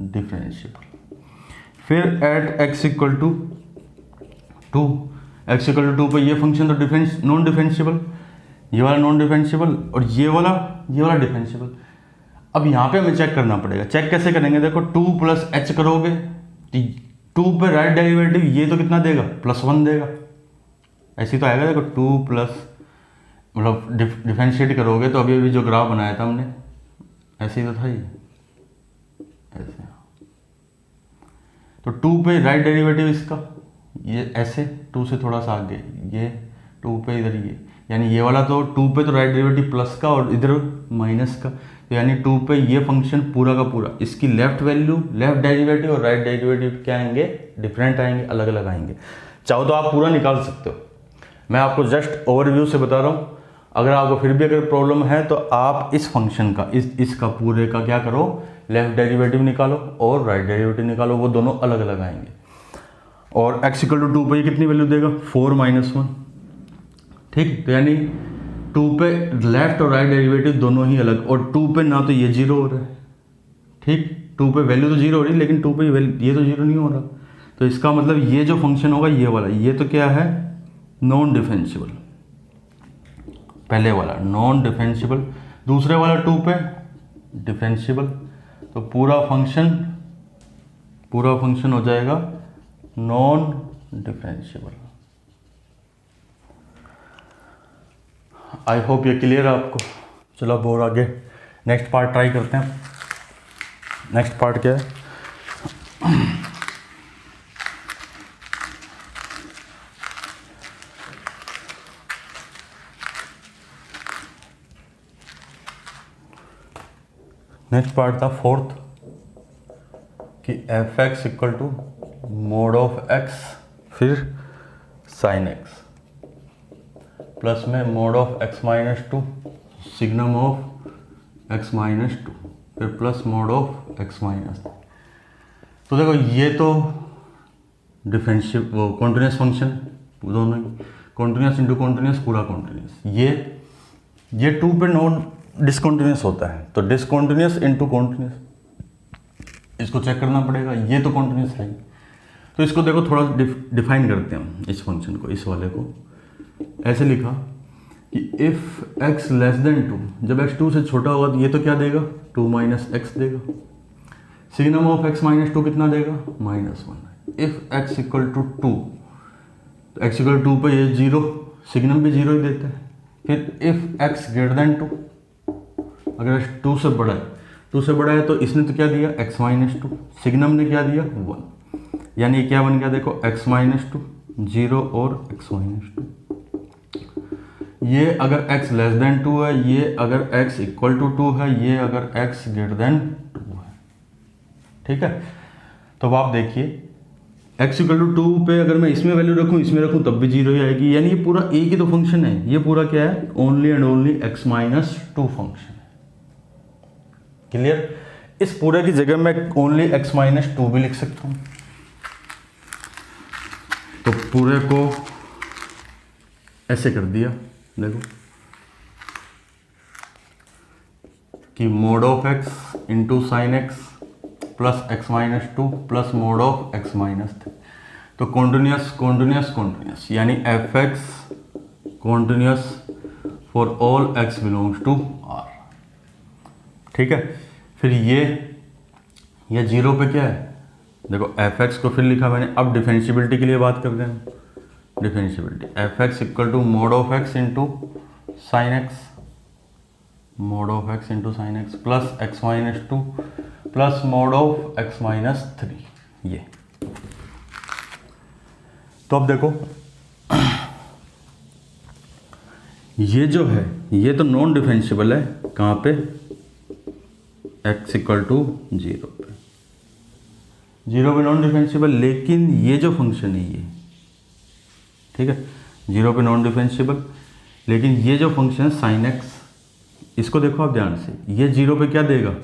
डिफरेंशियबल। फिर at x equal to 2, x equal to 2 पे ये फंक्शन तो नॉन डिफरेंशियबल, ये वाला नॉन डिफरेंशियबल और ये वाला डिफरेंशियबल। अब यहाँ पे हमें चेक करना पड़ेगा, चेक कैसे करेंगे, देखो 2 प्लस एच करोगे, 2 पे राइट डेरिवेटिव ये तो कितना देगा, +1 देगा, ऐसे तो आएगा। देखो 2 प्लस मतलब डिफरेंशिएट करोगे तो अभी अभी जो ग्राफ बनाया था हमने ऐसे ही तो था ये, ऐसे। तो 2 पे राइट डेरिवेटिव इसका ये ऐसे, 2 से थोड़ा सा आगे ये 2 पे इधर ये, यानी ये वाला तो 2 पे तो राइट डेरिवेटिव प्लस का और इधर माइनस का, तो यानी 2 पे ये फंक्शन पूरा का पूरा, इसकी लेफ्ट वैल्यू लेफ्ट डेरिवेटिव और राइट डेरिवेटिव क्या आएंगे, डिफरेंट आएंगे, अलग अलग आएंगे। चाहो तो आप पूरा निकाल सकते हो, मैं आपको जस्ट ओवरव्यू से बता रहा हूँ। अगर आपको फिर भी अगर प्रॉब्लम है तो आप इस फंक्शन का इसका पूरे का क्या करो, लेफ्ट डेरिवेटिव निकालो और राइट डेरिवेटिव निकालो, वो दोनों अलग अलग आएंगे। और x = 2 पे ये कितनी वैल्यू देगा, 4 - 1, ठीक। तो यानी 2 पे लेफ्ट और राइट डेरिवेटिव दोनों ही अलग, और 2 पे ना तो ये 0 हो रहा है, ठीक, 2 पे वैल्यू तो 0 हो रही है, लेकिन 2 पे ये तो 0 नहीं हो रहा। तो इसका मतलब ये जो फंक्शन होगा ये वाला, ये तो क्या है, नॉन डिफरेंशिएबल, पहले वाला नॉन डिफरेंशिएबल, दूसरे वाला 2 पे डिफरेंशिएबल। तो पूरा फंक्शन हो जाएगा नॉन डिफरेंशिएबल। आई होप ये क्लियर है आपको। चलो अब और आगे नेक्स्ट पार्ट ट्राई करते हैं। नेक्स्ट पार्ट क्या है, नेक्स्ट पार्ट था 4th कि fx = mod of x फिर sin x प्लस में mod of x - 2 signum of x - 2 फिर प्लस mod of x - 3। तो देखो ये तो डिफरेंशियल वो कॉन्टिन्यूस फंक्शन, दोनों कॉन्टिन्यूस इंटू कॉन्टिन्यूस पूरा कॉन्टिन्यूस, ये 2 पे नॉन डिसकॉन्टिन्यूस होता है, तो डिसकॉन्टिन्यूस इंटू कॉन्टिन्यूस इसको चेक करना पड़ेगा, ये तो कॉन्टिन्यूस है। तो इसको देखो थोड़ा डिफाइन करते हैं हम इस फंक्शन को, इस वाले को ऐसे लिखा कि इफ़ x <2, जब x 2 से छोटा होगा तो ये तो क्या देगा, 2 - x देगा। सिग्नम ऑफ x - 2 कितना देगा, -1। इफ़ x = 2, तो x = 2 पे ये 0, सिग्नम भी 0 ही देता है। फिर इफ़ x > 2, अगर 2 से बड़ा है, 2 से बड़ा है तो इसने तो क्या दिया, x - 2, सिग्नम ने क्या दिया, 1, यानी क्या बन गया देखो, x - 2 0 और x - 2। ये अगर x <2 है, ये अगर x = 2 है, ये अगर x <2 है, ठीक है। तो अब आप देखिए x = 2 पे अगर मैं इसमें वैल्यू रखूँ, इसमें रखूँ तब भी 0 ही आएगी, यानी ये पूरा एक ही तो फंक्शन है, ये पूरा क्या है, only and only x - 2 function है। क्लियर। इस पूरे की जगह मैं ओनली x - 2 भी लिख सकता हूं। तो पूरे को ऐसे कर दिया, देखो कि mod of x into sine x plus x - 2 plus mod of x - 3। तो कॉन्टिन्यूस यानी fx continuous for all x belongs to r, ठीक है। फिर ये 0 पे क्या है, देखो fx को फिर लिखा मैंने। अब डिफरेंशिएबिलिटी के लिए बात करते हैं, differentiability fx = mod of x into sine x, mod of x into sine x plus x - 2 plus mod of x - 3, ये। तो अब देखो ये जो है ये तो नॉन डिफरेंशिएबल है, कहाँ पे, x = 0 पे, 0 पे नॉन डिफरेंशिएबल। लेकिन ये जो फंक्शन है ये, ठीक है, 0 पे नॉन डिफरेंशिएबल, लेकिन ये जो फंक्शन है साइन एक्स, इसको देखो आप ध्यान से, ये 0 पे क्या देगा,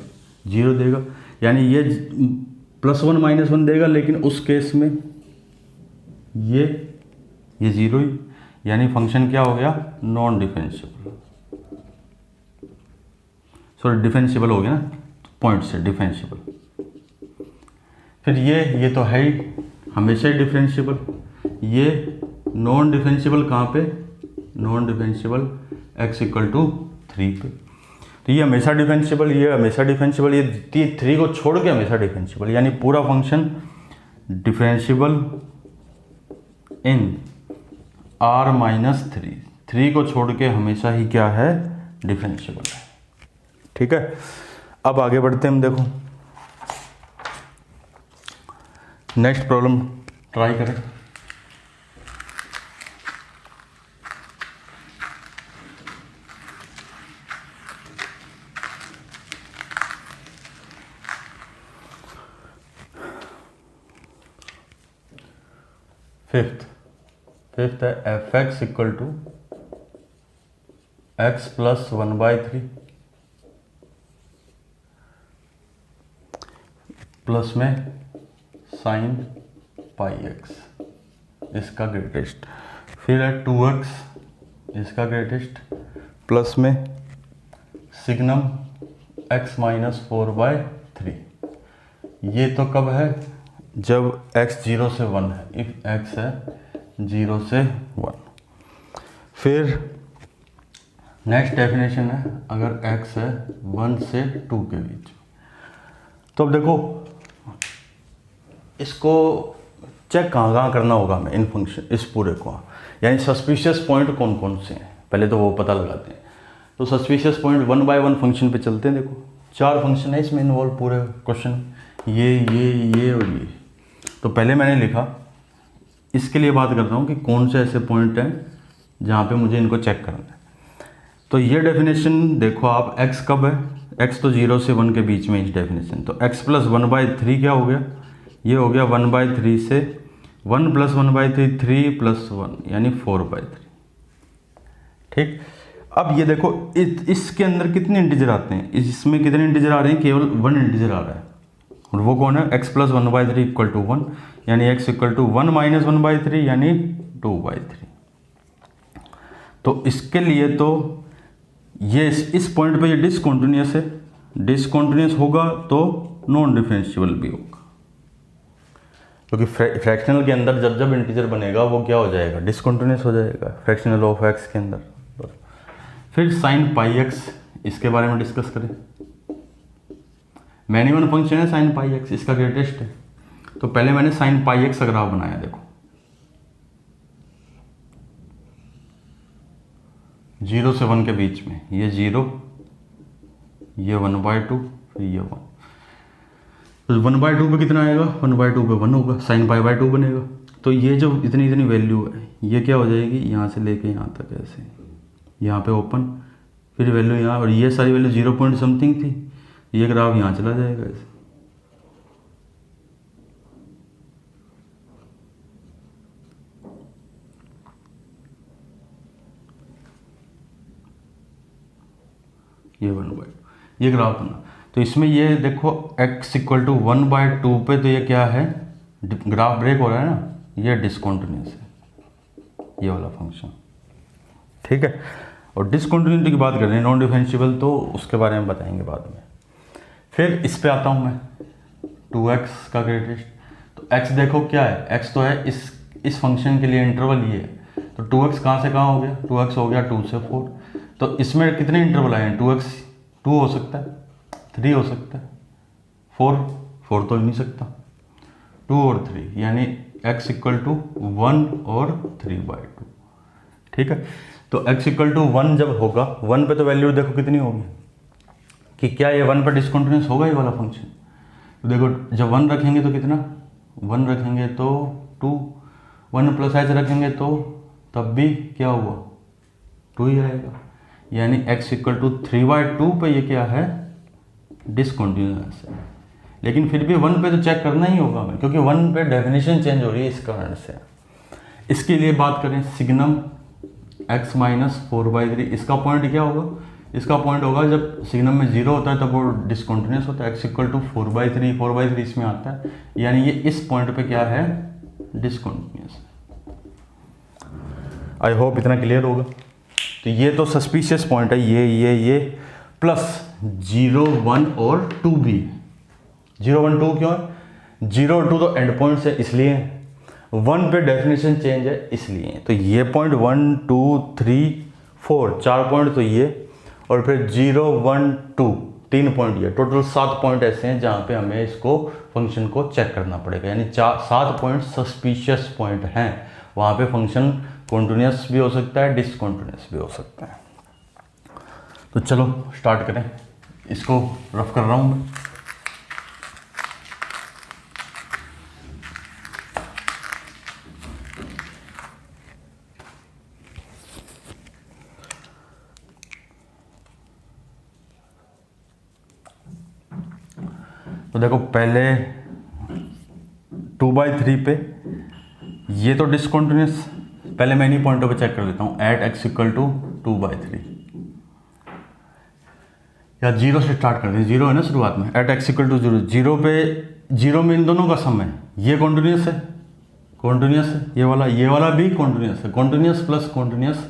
0 देगा, यानी ये +1 - 1 देगा, लेकिन उस केस में ये 0 ही, यानी फंक्शन क्या हो गया, नॉन डिफरेंशिएबल, सॉरी डिफरेंशिएबल हो गया ना, पॉइंट से डिफरेंशिएबल। फिर ये तो है ही हमेशा ही डिफरेंशिएबल, ये नॉन डिफरेंशिएबल कहाँ पे, नॉन डिफरेंशिएबल x = 3 पे। तो ये हमेशा डिफरेंशिएबल, ये हमेशा डिफरेंशिएबल, ये 3 को छोड़ के हमेशा डिफरेंशिएबल, यानी पूरा फंक्शन डिफरेंशिएबल इन r - 3 3 को छोड़ के हमेशा ही क्या है, डिफरेंशिएबल है। ठीक है, अब आगे बढ़ते हैं हम। देखो नेक्स्ट प्रॉब्लम ट्राई करें। फिफ्थ है F x equal to x plus 1/3 plus में साइन पाई एक्स, इसका ग्रेटेस्ट। फिर है 2x, इसका ग्रेटेस्ट, प्लस में सिग्नम x माइनस 4/3। ये तो कब है, जब x 0 से 1 है, इफ x है 0 से 1। फिर नेक्स्ट डेफिनेशन है अगर x है 1 से 2 के बीच। तो अब देखो इसको चेक कहाँ करना होगा हमें, इन फंक्शन, इस पूरे को, यानी सस्पिशियस पॉइंट कौन कौन से हैं पहले तो वो पता लगाते हैं। तो सस्पिशियस पॉइंट 1 बाय 1 फंक्शन पे चलते हैं। देखो 4 फंक्शन है इसमें इन्वॉल्व पूरे क्वेश्चन, ये और ये। तो पहले मैंने लिखा, इसके लिए बात कर रहा हूँ कि कौन से ऐसे पॉइंट हैं जहाँ पे मुझे इनको चेक करना है। तो ये डेफिनेशन देखो आप, x कब है, x तो 0 से 1 के बीच में इस डेफिनेशन। तो x प्लस 1/3 क्या हो गया, ये हो गया 1/3 से 1 प्लस 1/3 3 प्लस 1 यानी 4/3। ठीक, अब ये देखो इसके अंदर कितने इंटीजर आते हैं, इसमें कितने इंटीजर आ रहे हैं, केवल 1 इंटीजर आ रहा है, और वो कौन है, x प्लस 1/3 इक्वल टू 1 यानी x इक्वल टू 1 माइनस 1/3 यानी 2/3। तो इसके लिए तो ये इस पॉइंट पे ये डिसकंटिन्यूअस है, डिसकंटिन्यूअस होगा तो नॉन डिफरेंशिएबल भी होगा, क्योंकि फ्रैक्शनल के अंदर जब जब इंटीजर बनेगा वो क्या हो जाएगा, डिसकंटिन्यूअस हो जाएगा फ्रैक्शनल ऑफ x के अंदर। फिर साइन पाई एक्स, इसके बारे में डिस्कस करें। मैनिमम फंक्शन है साइन पाई एक्स, इसका ग्रेटेस्ट है। तो पहले मैंने साइन पाई एक्स का ग्राफ बनाया, देखो 0 से 1 के बीच में, ये 0, ये 1/2, फिर ये 1। तो 1/2 पे कितना आएगा, 1/2 पे 1 होगा, साइन पाई/2 बनेगा। तो ये जो इतनी इतनी वैल्यू है ये क्या हो जाएगी, यहाँ से लेके यहाँ तक ऐसे, यहाँ पे ओपन, फिर वैल्यू यहाँ, और ये सारी वैल्यू 0 पॉइंट समथिंग थी, ये ग्राफ यहाँ चला जाएगा ऐसे। ये 1/2 ये ग्राफ बना। तो इसमें ये देखो x इक्वल टू 1/2 पे, तो ये क्या है, ग्राफ ब्रेक हो रहा है ना, ये डिसकंटिन्यूअस है ये वाला फंक्शन। ठीक है, और डिसकंटिन्यूटी की बात कर रहे हैं, नॉन डिफरेंशिएबल, तो उसके बारे में बताएंगे बाद में। फिर इस पे आता हूँ मैं, 2x का ग्रेटेस्ट। तो x देखो क्या है, x तो है इस फंक्शन के लिए इंटरवल ये है। तो 2x कहाँ से कहाँ हो गया, 2x हो गया 2 से 4। तो इसमें कितने इंटरवल आए हैं, 2x 2 हो सकता है, 3 हो सकता है, 4 तो हो नहीं सकता, 2 और 3 यानी x इक्वल टू 1 और 3/2। ठीक है, तो x इक्वल टू 1 जब होगा, 1 पे तो वैल्यू देखो कितनी होगी, कि क्या ये 1 पर डिसकंटिन्यूअस होगा ये वाला फंक्शन। तो देखो जब 1 रखेंगे तो कितना, 1 रखेंगे तो 2, 1 प्लस h रखेंगे तो तब भी क्या हुआ, 2 ही आएगा, यानी x इक्वल टू 3/2 पे ये क्या है, डिसकंटिन्यूअस है। लेकिन फिर भी 1 पे तो चेक करना ही होगा हमें, क्योंकि 1 पे डेफिनेशन चेंज हो रही है इस कारण से। इसके लिए बात करें, सिग्नम x माइनस 4/3, इसका पॉइंट क्या होगा, इसका पॉइंट होगा जब सिग्नम में 0 होता है तब वो डिसकंटिन्यूअस होता है, x इक्वल टू 4/3 इसमें आता है, यानी ये इस पॉइंट पे क्या है, डिसकंटिन्यूअस। आई होप इतना क्लियर होगा। तो ये तो सस्पिशियस पॉइंट है, ये प्लस 0, 1 और 2 भी। 0, 1, 2 क्यों है, 0 और 2 तो एंड पॉइंट्स है इसलिए, 1 पे डेफिनेशन चेंज है इसलिए। तो ये पॉइंट 1, 2, 3, 4 4 पॉइंट तो ये, और फिर 0, 1, 2 3 पॉइंट ये, टोटल 7 पॉइंट ऐसे हैं जहाँ पे हमें इसको फंक्शन को चेक करना पड़ेगा, यानी 7 पॉइंट सस्पिशियस पॉइंट हैं, वहाँ पे फंक्शन कॉन्टिन्यूस भी हो सकता है, डिसकॉन्टिन्यूस भी हो सकता है। तो चलो स्टार्ट करें, इसको रफ कर रहा हूँ मैं। तो देखो पहले 2/3 पे ये तो डिसकॉन्टिन्यूस, पहले मैं इन्हीं पॉइंटों पे चेक कर लेता हूँ। एट x इक्वल टू 2/3 या 0 से स्टार्ट करते हैं, 0 है ना शुरुआत में। एट x इक्वल टू 0, 0 पे 0 में इन दोनों का सम है, ये कॉन्टिन्यूस है, कॉन्टिन्यूस है, ये वाला भी कॉन्टिन्यूस है। कॉन्टिन्यूस प्लस कॉन्टिन्यूस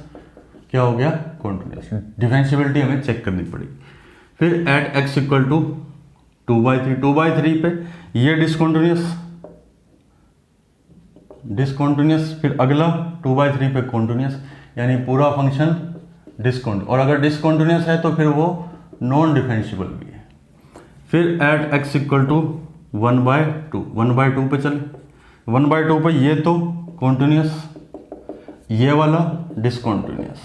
क्या हो गया? कॉन्टिन्यूस। डिफरेंशियबिलिटी हमें चेक करनी पड़ेगी। फिर एट x इक्वल टू 2/3, 2/3 पे ये डिसकॉन्टिन्यूस, फिर अगला 2/3 पे कॉन्टिन्यूस, यानी पूरा फंक्शन डिसकॉन्टिन्यूस। और अगर डिसकॉन्टिन्यूस है तो फिर वो नॉन डिफरेंशिएबल भी है। फिर एट x इक्वल टू 1/2, 1/2 पे चले, 1/2 पे ये तो कॉन्टिन्यूस, ये वाला डिसकॉन्टिन्यूस,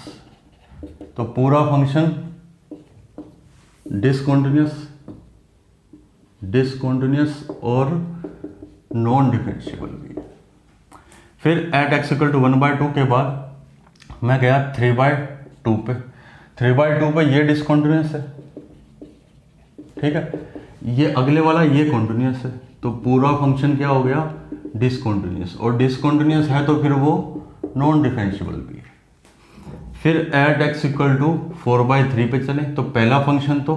तो पूरा फंक्शन डिसकॉन्टिन्यूस और नॉन डिफरेंशिएबल भी है। फिर एट x इक्वल टू 1/2 के बाद मैं गया 3/2 पे, 3/2 पे ये डिसकॉन्टिन्यूस है, ठीक है, ये अगले वाला ये कॉन्टिन्यूस है, तो पूरा फंक्शन क्या हो गया? डिसकॉन्टिन्यूस। और डिसकॉन्टिन्यूस है तो फिर वो नॉन डिफरेंशिएबल भी है। फिर एट x इक्वल टू 4/3 पे चले, तो पहला फंक्शन तो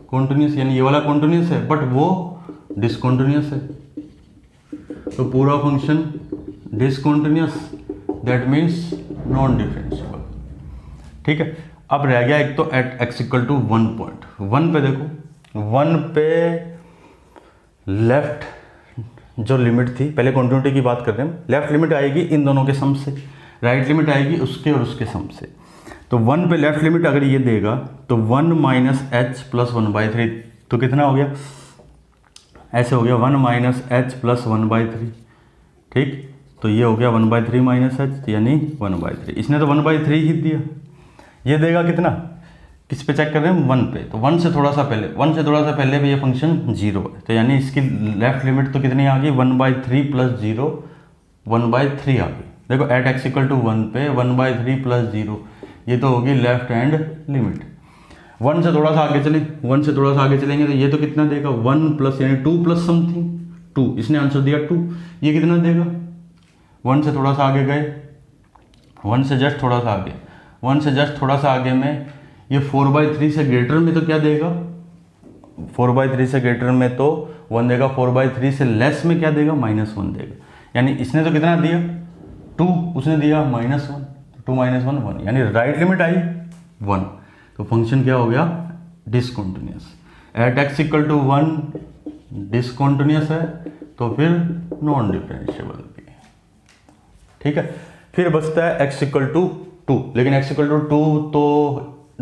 कॉन्टिन्यूस, यानी ये वाला कॉन्टिन्यूस है बट वो डिसकॉन्टिन्यूस है, तो पूरा function discontinuous, that means non differentiable, ठीक है। अब रह गया एक तो at x equal to 1 point, 1 पे देखो, 1 पे लेफ्ट जो लिमिट थी, पहले कॉन्टिन्यूटी की बात कर रहे हैं, लेफ्ट लिमिट आएगी इन दोनों के सम से, राइट लिमिट आएगी उसके और उसके सम से। तो 1 पे लेफ्ट लिमिट अगर ये देगा तो 1 माइनस एच प्लस 1/3, तो कितना हो गया? ऐसे हो गया 1 माइनस एच प्लस 1/3, ठीक। तो ये हो गया 1/3 माइनस एच, यानी 1/3। इसने तो 1/3 ही दिया, ये देगा कितना? किस पे चेक कर रहे हैं? 1 पे। तो 1 से थोड़ा सा पहले भी ये फंक्शन 0 है, तो यानी इसकी लेफ्ट लिमिट तो कितनी आ गई? 1/3 प्लस 0, 1/3 आ गई। देखो एट x इक्वल टू 1 पे 1/3 प्लस 0, ये तो होगी लेफ्ट हैंड लिमिट। 1 से थोड़ा सा आगे चलेंगे तो ये तो कितना देगा? 1 प्लस यानी 2 प्लस समथिंग 2, इसने आंसर दिया 2, ये कितना देगा? 1 से थोड़ा सा आगे गए, 1 से जस्ट थोड़ा सा आगे में ये 4/3 से ग्रेटर में तो क्या देगा? 4/3 से ग्रेटर में तो 1 देगा, 4/3 से लेस में क्या देगा? -1 देगा। यानी इसने तो कितना दिया? 2, उसने दिया -1, 2 - 1 1, यानी राइट लिमिट आई 1, तो फंक्शन क्या हो गया? Discontinuous. At x equal to 1 discontinuous है तो फिर नॉन डिफरेंशिएबल भी है, ठीक है। फिर बचता है x इक्वल टू 2, लेकिन x इक्वल टू 2 तो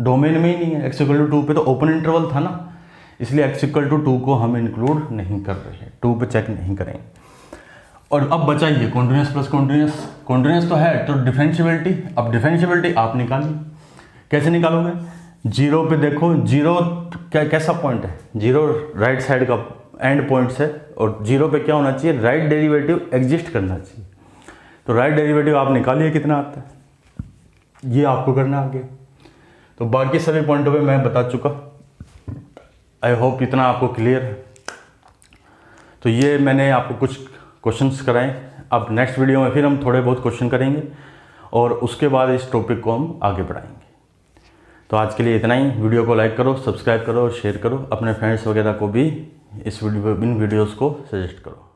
डोमेन में ही नहीं है, x इक्वल टू 2 पे तो ओपन इंटरवल था ना, इसलिए x इक्वल टू 2 को हम इंक्लूड नहीं कर रहे हैं, 2 पे चेक नहीं करेंगे। और अब बचा ये कॉन्टिन्यूस प्लस कॉन्टिन्यूस तो है, तो डिफरेंशिएबिलिटी। अब डिफरेंशिएबिलिटी आप निकालिए, कैसे निकालोगे? 0 पे देखो, 0 कैसा पॉइंट है? 0 राइट साइड का एंड पॉइंट्स है, और 0 पे क्या होना चाहिए? राइट डेरिवेटिव एग्जिस्ट करना चाहिए। तो राइट डेरिवेटिव आप निकालिए कितना आता है, ये आपको करना आगे। तो बाकी सभी पॉइंटों पे मैं बता चुका, आई होप इतना आपको क्लियर है। तो ये मैंने आपको कुछ क्वेश्चंस कराएं। अब नेक्स्ट वीडियो में फिर हम थोड़े बहुत क्वेश्चन करेंगे और उसके बाद इस टॉपिक को हम आगे बढ़ाएंगे। तो आज के लिए इतना ही। वीडियो को लाइक करो, सब्सक्राइब करो और शेयर करो, अपने फ्रेंड्स वगैरह को भी इन वीडियोस को सजेस्ट करो।